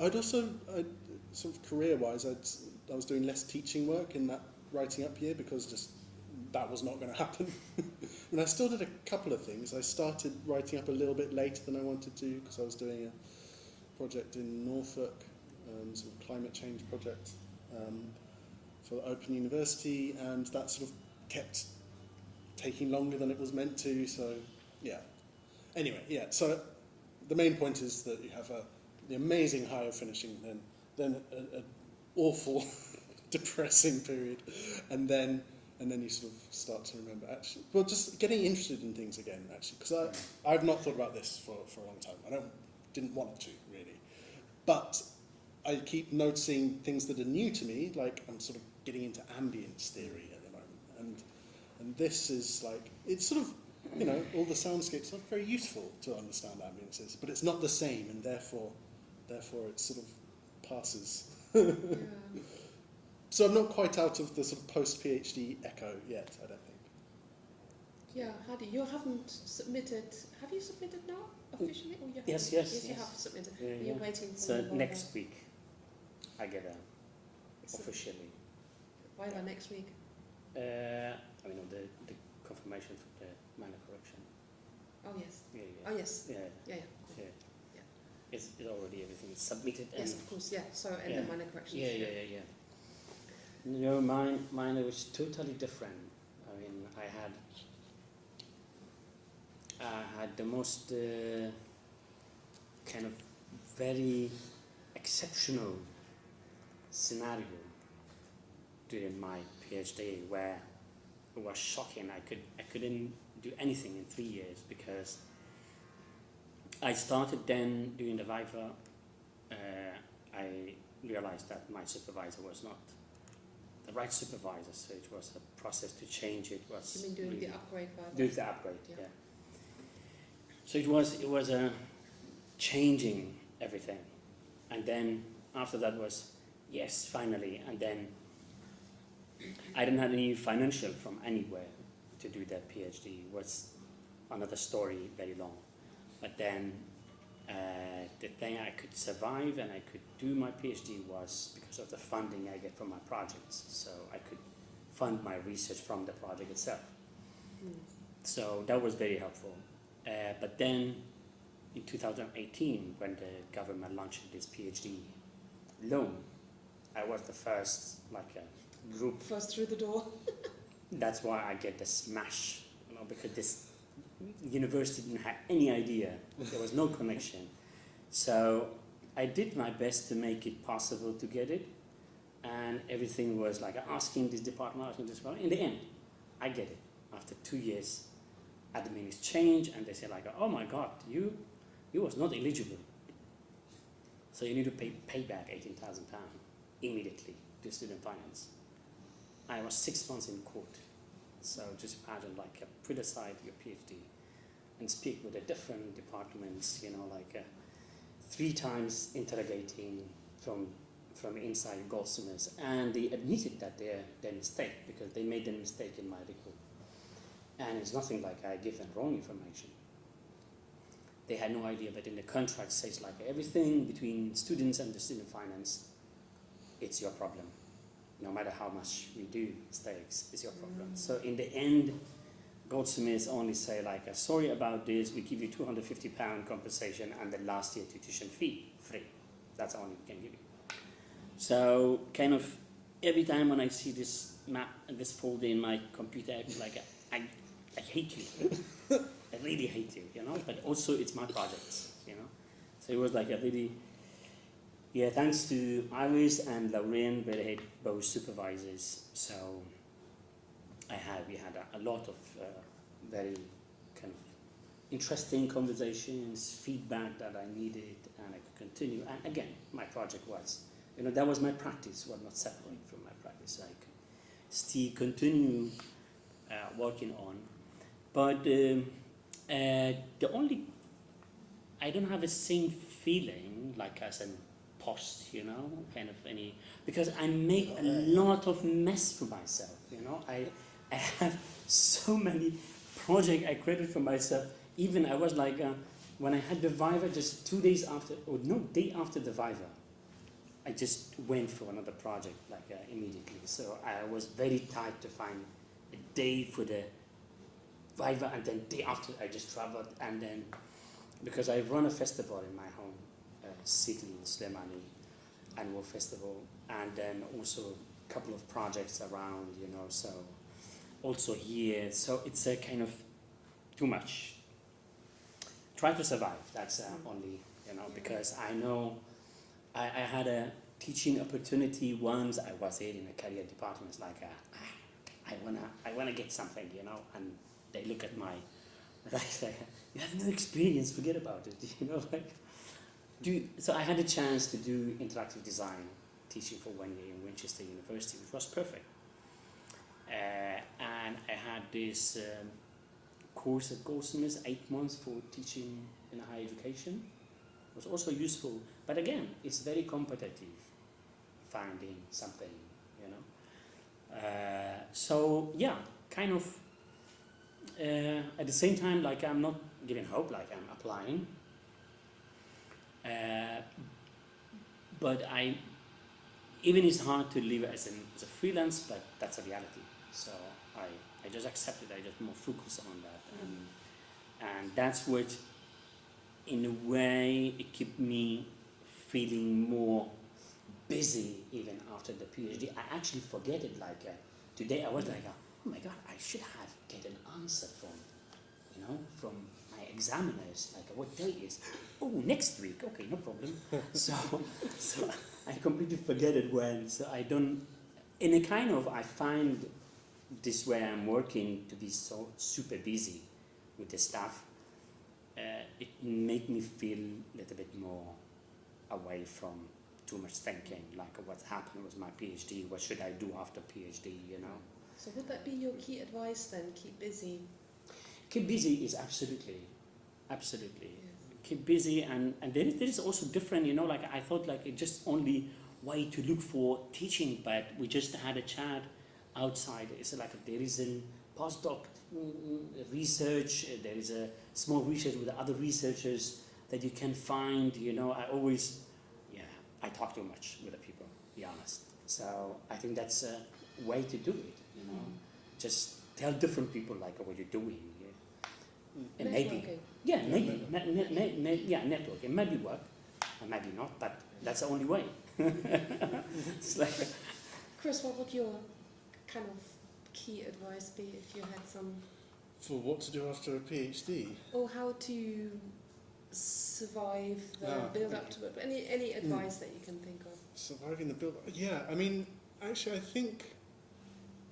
I'd also sort of career-wise, I was doing less teaching work in that writing up year because just that was not going to happen. And I still did a couple of things. I started writing up a little bit later than I wanted to because I was doing a project in Norfolk, sort of climate change project for Open University, and that sort of kept taking longer than it was meant to. So yeah. Anyway, yeah. So the main point is that you have the amazing high of finishing, then an awful, depressing period, and then you sort of start to remember actually. Well, just getting interested in things again actually, because I've not thought about this for a long time. Didn't want to really, but I keep noticing things that are new to me. Like I'm sort of getting into ambience theory at the moment, and this is like it's sort of. You know, all the soundscapes are very useful to understand ambiences, but it's not the same, and therefore it sort of passes. Yeah. So I'm not quite out of the sort of post-PhD echo yet, I don't think. Yeah, Hardy, you haven't submitted. Have you submitted now officially, or you haven't? Yes, you have submitted. You're waiting for. So next week, I get officially. Why about next week? I mean, the confirmation for the minor correction. Oh yes. Yeah. Oh yes. Yeah. Yeah. It's already everything is submitted. Yes, of course. Yeah. So and the minor corrections. Yeah. No, mine was totally different. I mean, I had the most kind of very exceptional scenario during my PhD where it was shocking. I couldn't do anything in 3 years because I started then doing the Viva. I realized that my supervisor was not the right supervisor, so it was a process to change it. You mean doing the upgrade Viva? Doing the upgrade, yeah. So it was changing everything, and then after that was yes, finally, and then I didn't have any financial from anywhere to do that PhD. It was another story, very long. But then the thing I could survive and I could do my PhD was because of the funding I get from my projects. So I could fund my research from the project itself. So that was very helpful. But then in 2018, when the government launched this PhD loan, I was the first, group. First through the door. That's why I get the smash, because this university didn't have any idea. There was no connection. So I did my best to make it possible to get it, and everything was like asking this department. In the end, I get it. After 2 years, admin is changed, and they say like, oh my God, you was not eligible. So you need to pay back £18,000 immediately to student finance. I was 6 months in court. So just imagine like put aside your PhD and speak with the different departments, 3 times interrogating from inside Goldsmiths, and they admitted that their mistake, because they made a mistake in my report. And it's nothing like I give them wrong information. They had no idea, but in the contract says like everything between students and the student finance, it's your problem. No matter how much we do mistakes, it's your problem. So in the end, Goldsmiths only say like, sorry about this, we give you £250 compensation and the last year tuition fee free. That's all we can give you. So kind of every time when I see this map and this folder in my computer, I feel like I hate you. I really hate you, but also it's my project, So it was like a really, thanks to Iris and Lauren, where both supervisors. So we had a lot of very kind of interesting conversations, feedback that I needed, and I could continue. And again, my project was, that was my practice, was not separate from my practice. I could still continue working on. But I don't have the same feeling like as a post, kind of any, because I make a lot of mess for myself, I have so many projects I created for myself. Even I was like, when I had the Viva, just 2 days after, or no, day after the Viva, I just went for another project immediately. So I was very tight to find a day for the Viva, and then day after I just traveled, and then because I run a festival in my home city in Slemani, annual festival, and then also a couple of projects around, so also here, so it's a kind of too much. Try to survive, that's only, because I know I had a teaching opportunity once. I was there in a career department. It's like, I wanna get something, and they look at my, I say, you have no experience, forget about it, so I had a chance to do interactive design, teaching for 1 year in Winchester University, which was perfect. And I had this course at Goldsmiths, 8 months for teaching in higher education. It was also useful, but again, it's very competitive, finding something, So yeah, kind of, at the same time, like I'm not giving hope, like I'm applying. But even it's hard to live as a freelance, but that's a reality. So I just accept it, I just more focus on that. And that's what, in a way, it kept me feeling more busy even after the PhD. I actually forget it, like today I was like, oh my God, I should have get an answer from my examiners, like what day is, next week, okay, no problem. so I completely forget it when, so I don't, in a kind of, I find this way I'm working to be so super busy with the stuff, it make me feel a little bit more away from too much thinking, like what's happened with my PhD, what should I do after PhD, So would that be your key advice then, keep busy? Keep busy is absolutely. Yes. Keep busy, and there is also different, like I thought like it just only way to look for teaching, but we just had a chat outside. It's like there is a postdoc research, there is a small research with other researchers that you can find, I talk too much with the people, to be honest. So I think that's a way to do it, Just tell different people like what you're doing. And networking. Network. It might be work, or maybe not, but that's the only way. It's like Chris, what would your kind of key advice be if you had some? For what to do after a PhD? Or how to survive the build up to it? Any advice that you can think of? Surviving the build up? Yeah, I mean, actually I think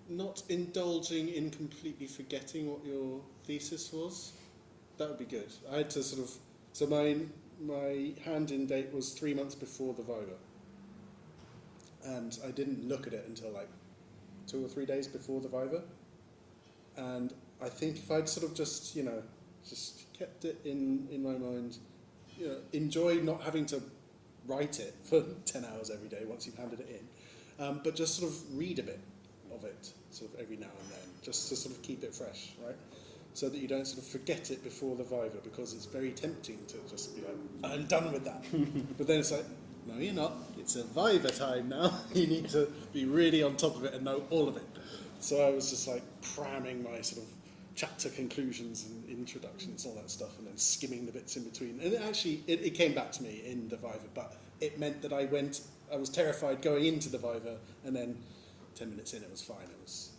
not indulging in completely forgetting what your thesis was. That would be good. I had to sort of, so my hand-in date was 3 months before the Viva. And I didn't look at it until like 2 or 3 days before the Viva. And I think if I'd sort of just, you know, just kept it in my mind, you know, enjoy not having to write it for 10 hours every day once you've handed it in, but just sort of read a bit of it sort of every now and then, just to sort of keep it fresh, right? So that you don't sort of forget it before the Viva, because it's very tempting to just be like, I'm done with that. But then it's like, no, you're not. It's a Viva time now. You need to be really on top of it and know all of it. So I was just like cramming my sort of chapter conclusions and introductions, all that stuff, and then skimming the bits in between. And it came back to me in the Viva, but it meant that I was terrified going into the Viva, and then 10 minutes in it was fine. It was,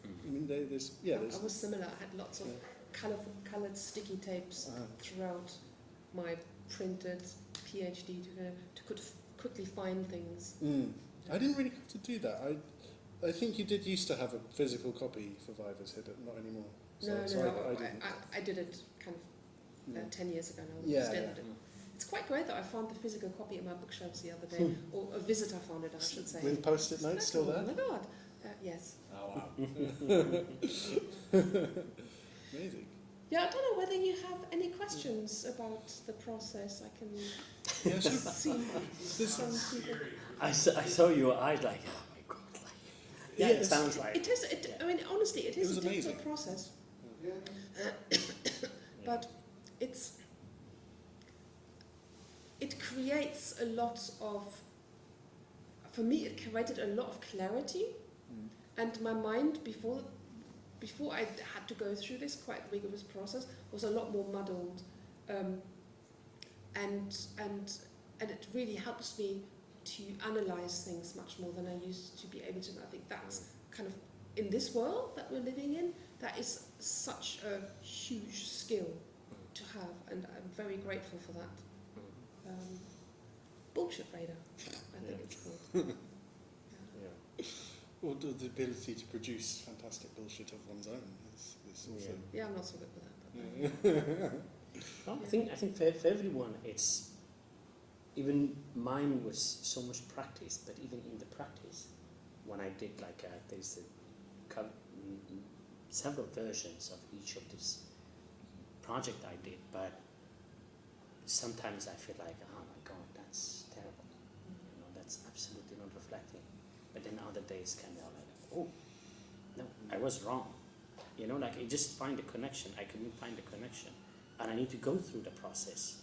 I mean, there's I was similar. I had lots of coloured sticky tapes throughout my printed PhD to quickly find things. I didn't really have to do that. I think you did used to have a physical copy for Vivas here, but not anymore. I did it kind of 10 years ago now. Yeah, Still yeah. I did. It's quite great that I found the physical copy in my bookshelves the other day, or a visitor found it, I should say. With post-it notes still there? Oh my god! Yes. Oh wow. Amazing. Yeah, I don't know whether you have any questions about the process. I can see some people. I saw your eyes like, oh my god, like, yeah, it sounds like. It is. I mean, honestly, it is a amazing. difficult process. But it creates a lot of. For me, it created a lot of clarity, and my mind before I had to go through this quite rigorous process was a lot more muddled, and it really helps me to analyze things much more than I used to be able to. I think that's kind of in this world that we're living in, that is such a huge skill to have, and I'm very grateful for that. Bullshit radar, I think it's called. Or the ability to produce fantastic bullshit of one's own is also. Yeah, I'm not so good with that. No, I think for everyone, it's even mine was so much practice, but even in the practice, when I did there's several versions of each of this project I did, but sometimes I feel like, oh my god, that's terrible. You know, that's absolutely not reflecting. But then other days kind of like, oh, no, I was wrong. You know, like I just find a connection. I couldn't find a connection. And I need to go through the process.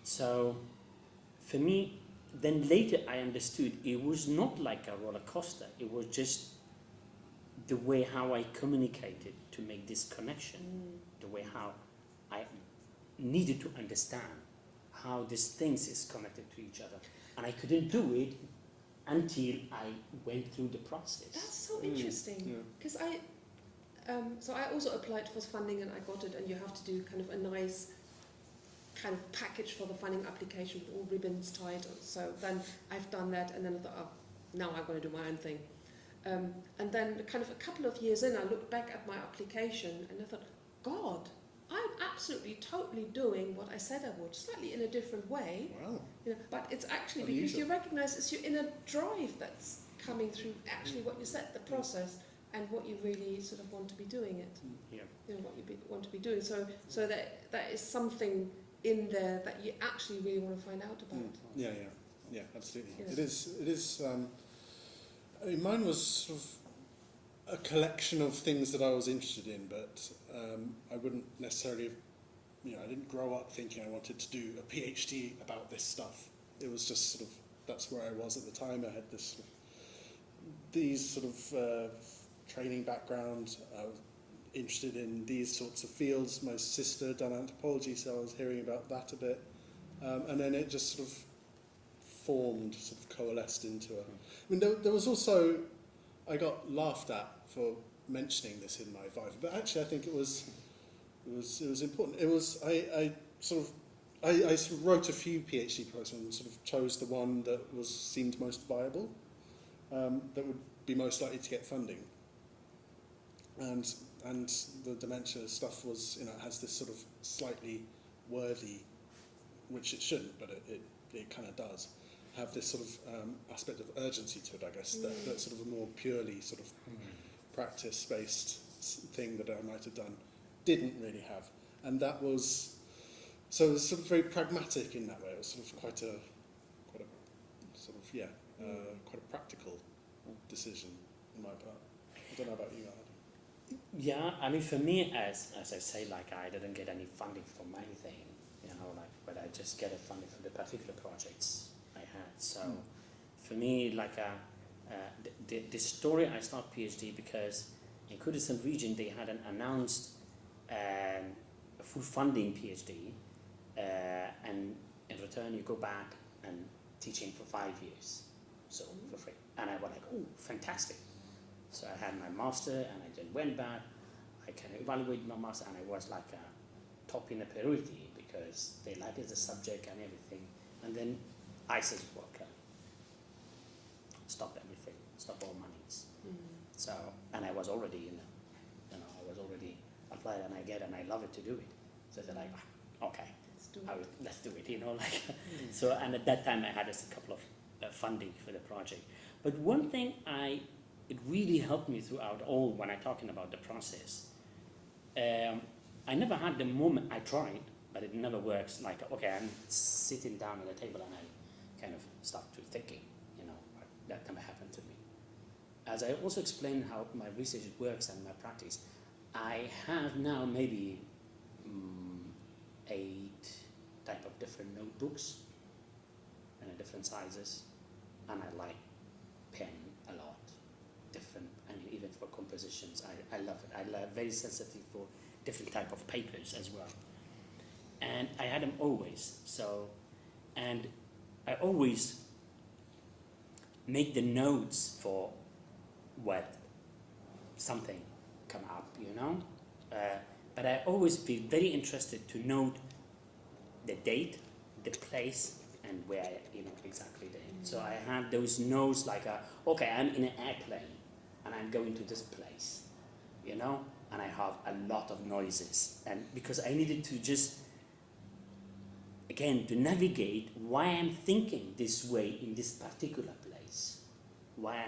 So for me, then later I understood it was not like a roller coaster. It was just the way how I communicated to make this connection. The way how I needed to understand how these things is connected to each other. And I couldn't do it until I went through the process. That's so interesting, because so I also applied for funding and I got it, and you have to do kind of a nice kind of package for the funding application with all ribbons tied. So then I've done that, and then I thought, oh, now I'm going to do my own thing. And then kind of a couple of years in, I looked back at my application and I thought, God, I'm absolutely totally doing what I said I would, slightly in a different way. Wow. You know, but it's actually Unusual. because you recognise it's your inner drive that's coming through actually what you said, the process, and what you really sort of want to be doing it. Yeah. You know, what you want to be doing. So that is something in there that you actually really want to find out about. Yeah, absolutely. Yes. It is. I mean, mine was sort of a collection of things that I was interested in, but I wouldn't necessarily have, I didn't grow up thinking I wanted to do a PhD about this stuff. It was just sort of, that's where I was at the time. I had these sort of training background. I was interested in these sorts of fields. My sister had done anthropology, so I was hearing about that a bit. And then it just sort of formed, sort of coalesced into a... I mean, there was also... I got laughed at for mentioning this in my Viva, but actually I think it was important. It was I sort of wrote a few PhD projects and sort of chose the one that seemed most viable, that would be most likely to get funding. and the dementia stuff was, you know, it has this sort of slightly worthy, which it shouldn't, but it kind of does have this sort of aspect of urgency to it, I guess, that sort of a more purely sort of practice-based thing that I might have done didn't really have. And that was, so it was sort of very pragmatic in that way. It was sort of quite a sort of, yeah, quite a practical decision on my part. I don't know about you, Ahad. Yeah, I mean, for me, as I say, like, I didn't get any funding from anything, you know, like, but I just get a funding for the particular projects I had. So for me, like, the story, I started PhD because in Kurdistan region they had an announced a full funding PhD, and in return you go back and teaching for 5 years, so for free. And I was like, oh, fantastic. So I had my master and I then went back, I can evaluate my master, and I was like top in the priority because they liked the subject and everything. And then I said, well, okay, stop everything, stop all monies. So, and I was already, I was already applied and I love it to do it. So they're like, okay, let's do it, like. So, and at that time I had just a couple of funding for the project. But one thing it really helped me throughout all when I'm talking about the process. I never had the moment, I tried, but it never works like, okay, I'm sitting down at a table and I kind of start to thinking, that never happened to me. As I also explained how my research works and my practice, I have now maybe 8 type of different notebooks and different sizes, and I like pen a lot. Different, I mean, even for compositions, I love it. I love very sensitive for different type of papers as well. And I had them always. So, and I always make the notes for what something come up, but I always be very interested to note the date, the place, and where, exactly there. So I have those notes like, okay, I'm in an airplane and I'm going to this place, and I have a lot of noises, and because I needed to just, again, to navigate why I'm thinking this way in this particular place. Why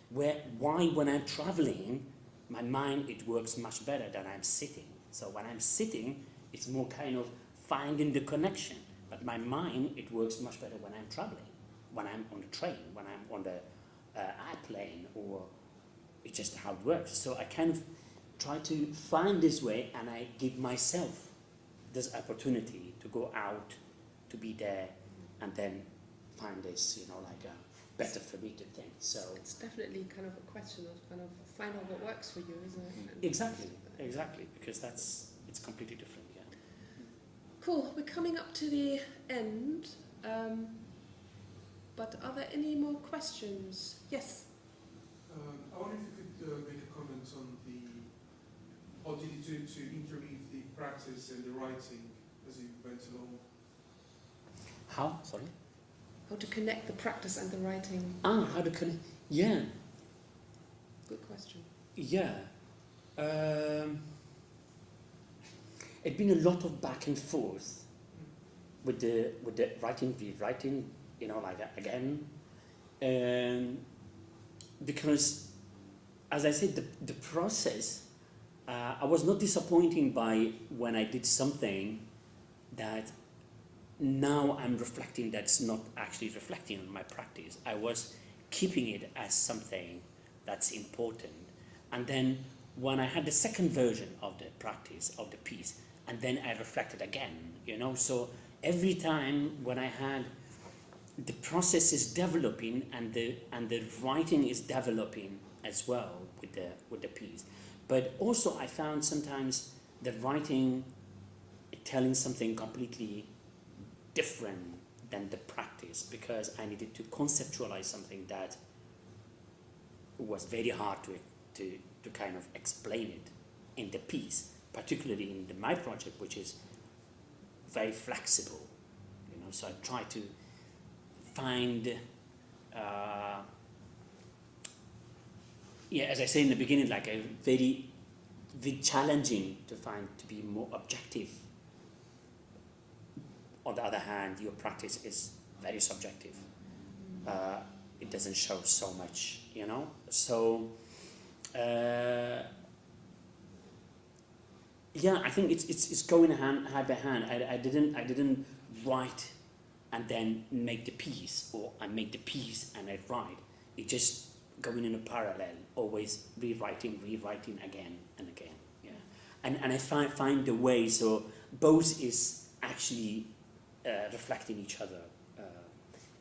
when I'm traveling, my mind, it works much better than I'm sitting. So when I'm sitting, it's more kind of finding the connection. But my mind, it works much better when I'm traveling, when I'm on the train, when I'm on the airplane, or it's just how it works. So I kind of try to find this way, and I give myself this opportunity to go out, to be there, and then find this, better for me to think. So it's definitely kind of a question of kind of find out what works for you, isn't it? Exactly, because it's completely different. Yeah. Cool. We're coming up to the end, but are there any more questions? Yes. I wonder if you could make a comment on how did you do to interweave the practice and the writing as you went along? How? Sorry? How to connect the practice and the writing. How to connect? Yeah. Good question. Yeah. It's been a lot of back and forth with the writing, rewriting, again. Because, as I said, the process, I was not disappointed by when I did something that now I'm reflecting that's not actually reflecting on my practice. I was keeping it as something that's important. And then when I had the second version of the practice, of the piece, and then I reflected again, So every time when I had the process is developing and the writing is developing as well with the piece. But also I found sometimes the writing telling something completely different than the practice, because I needed to conceptualize something that was very hard to kind of explain it in the piece, particularly in my project, which is very flexible, So I try to find yeah, as I say in the beginning, like a very challenging to find to be more objective. On the other hand, your practice is very subjective. It doesn't show so much, you know. So yeah, I think it's going hand by hand. I didn't write and then make the piece, or I make the piece and I write. It just going in a parallel, always rewriting again and again. Yeah, and I find the way so both is actually reflecting each other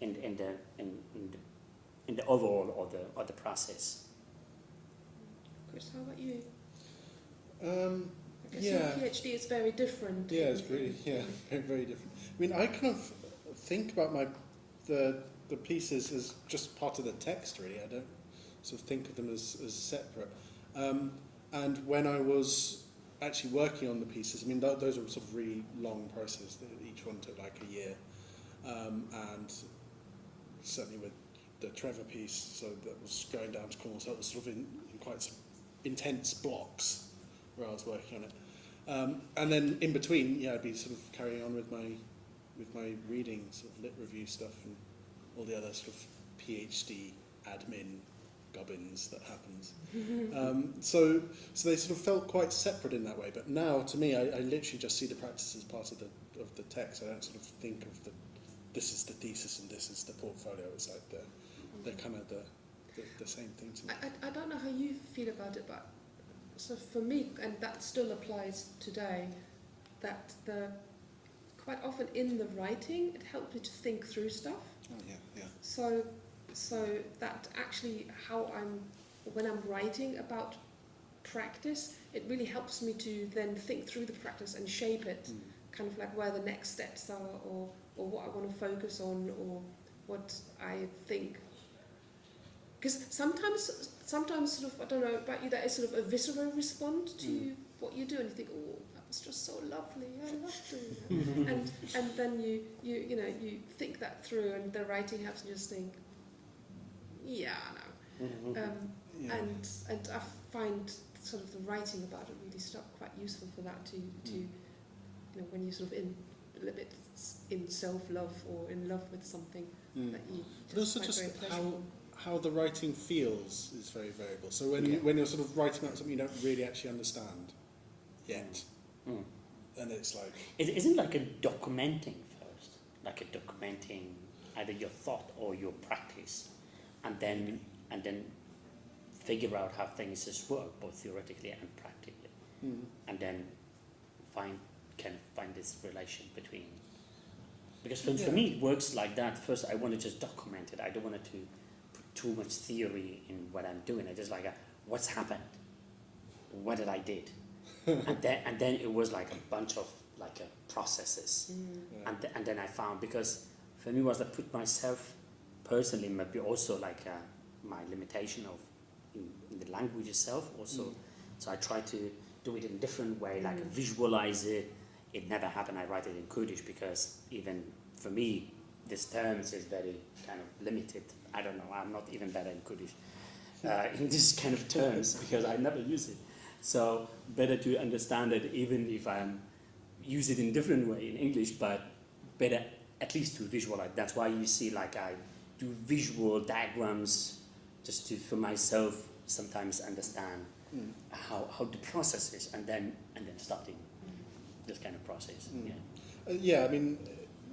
in the overall or the process. Chris, how about you? I guess Yeah. your PhD is very different. Yeah, it's really very, very different. I mean, I kind of think about the pieces as just part of the text. Really, I don't sort of think of them as separate. And when I was actually working on the pieces, I mean, those were sort of really long processes. Each one took like a year, and certainly with the Trevor piece, so that was going down to Cornwall, so it was sort of in quite some intense blocks where I was working on it. And then in between, yeah, I'd be sort of carrying on with my reading, sort of lit review stuff and all the other sort of PhD admin gubbins that happens. So they sort of felt quite separate in that way. But now, to me, I literally just see the practice as part of the text. I don't sort of think of this is the thesis and this is the portfolio. It's like they're kind of the same thing to me. I don't know how you feel about it, but so for me, and that still applies today, that quite often in the writing, it helps me to think through stuff. Oh yeah, yeah. So that actually when I'm writing about practice, it really helps me to then think through the practice and shape it, kind of like where the next steps are, or what I want to focus on, or what I think. Because sometimes sort of, I don't know about you, that is sort of a visceral response to what you do, and you think, oh, that was just so lovely, I love doing that. and then you think that through, and the writing helps you just think, yeah, no. And I find sort of the writing about it really quite useful for that to when you're sort of a little bit in self-love or in love with something that you but also find just very pleasurable. how the writing feels is very variable. So when you're sort of writing about something you don't really actually understand yet, and it's like It isn't like a documenting first, like a documenting either your thought or your practice, and then figure out how things just work, both theoretically and practically, and then find this relation between. Because for me it works like that. First, I want to just document it. I don't want to put too much theory in what I'm doing. I just like what's happened, what did I did, and then it was like a bunch of processes, and then I found, because for me was I put myself personally, maybe also like my limitation of in the language itself also. So I try to do it in a different way, like visualize it. It never happened. I write it in Kurdish because even for me, this terms is very kind of limited. I don't know. I'm not even better in Kurdish in this kind of terms because I never use it. So better to understand it, even if I use it in a different way in English, but better at least to visualize. That's why you see like I do visual diagrams just to, for myself, sometimes understand how the process is, and then starting this kind of process. yeah, I mean,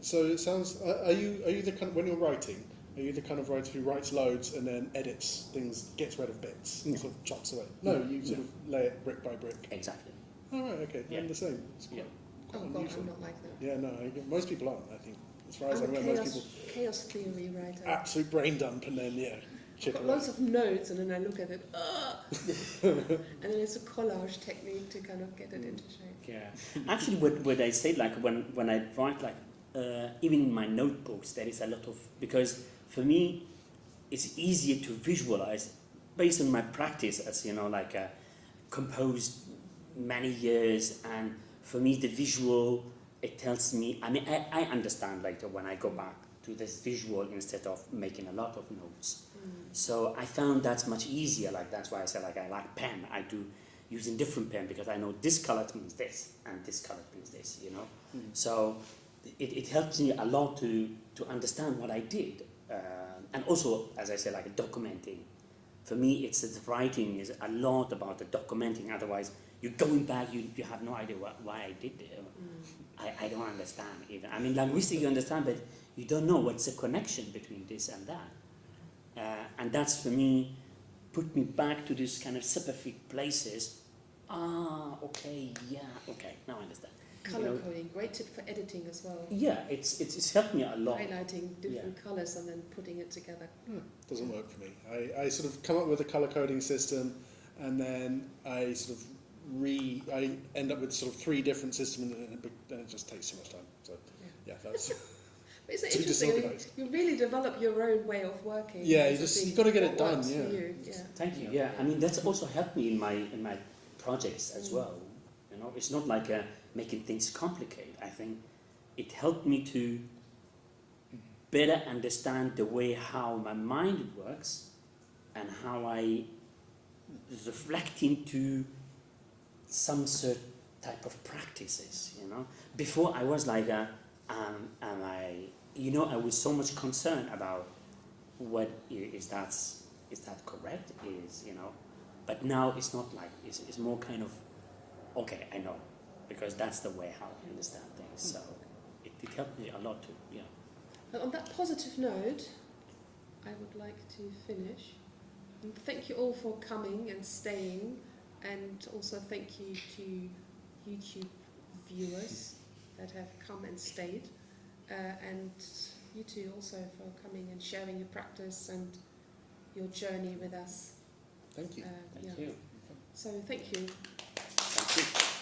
so it sounds. Are you the kind of, when you're writing? Are you the kind of writer who writes loads and then edits things, gets rid of bits, sort of chops away? No, you sort of lay it brick by brick. Exactly. Oh right, okay. Yeah. I'm the same. It's quite Oh God, unusual. I'm not like that. Yeah, no, most people aren't. I think, as far as I I'm a know, most people chaos theory writer. absolute brain dump and then I've chip got away. lots of notes, and then I look at it, and then it's a collage technique to kind of get it into shape. Yeah. Actually, what I say, like when I write, like even in my notebooks, there is a lot of, because for me, it's easier to visualize based on my practice, as like composed many years, and for me the visual, it tells me. I mean, I understand later when I go back to this visual instead of making a lot of notes. So I found that's much easier. Like that's why I said like I like pen. I do using different pen because I know this color means this and this color means this. You know, so it helps me a lot to understand what I did, and also as I said like documenting. For me, it's the writing is a lot about the documenting. Otherwise, you're going back, you have no idea why I did it. I don't understand even. I mean, linguistic you understand, but you don't know what's the connection between this and that. And that's for me, put me back to this kind of specific places. Okay, now I understand. Colour coding, great tip for editing as well. Yeah, it's helped me a lot. Highlighting different colours and then putting it together. Doesn't work for me. I sort of come up with a colour coding system, and then I sort of I end up with sort of 3 different systems, and it just takes too much time. So yeah, that's But isn't it too interesting? I mean, disorganised. you really develop your own way of working. Yeah, you've got to get it what done. works Yeah. for you. Yeah. Thank you. Yeah, I mean that's also helped me in my projects as well. You know, it's not like making things complicated. I think it helped me to better understand the way how my mind works and how I reflect into some certain type of practices. You know, before I was like, I was so much concerned about what is that correct? But now it's not like it's more kind of okay. I know because that's the way how I understand things. So it helped me a lot too. Yeah. And on that positive note, I would like to finish. And thank you all for coming and staying, and also thank you to YouTube viewers that have come and stayed, and you two also for coming and sharing your practice and your journey with us. Thank you. Thank you. So thank you. Thank you.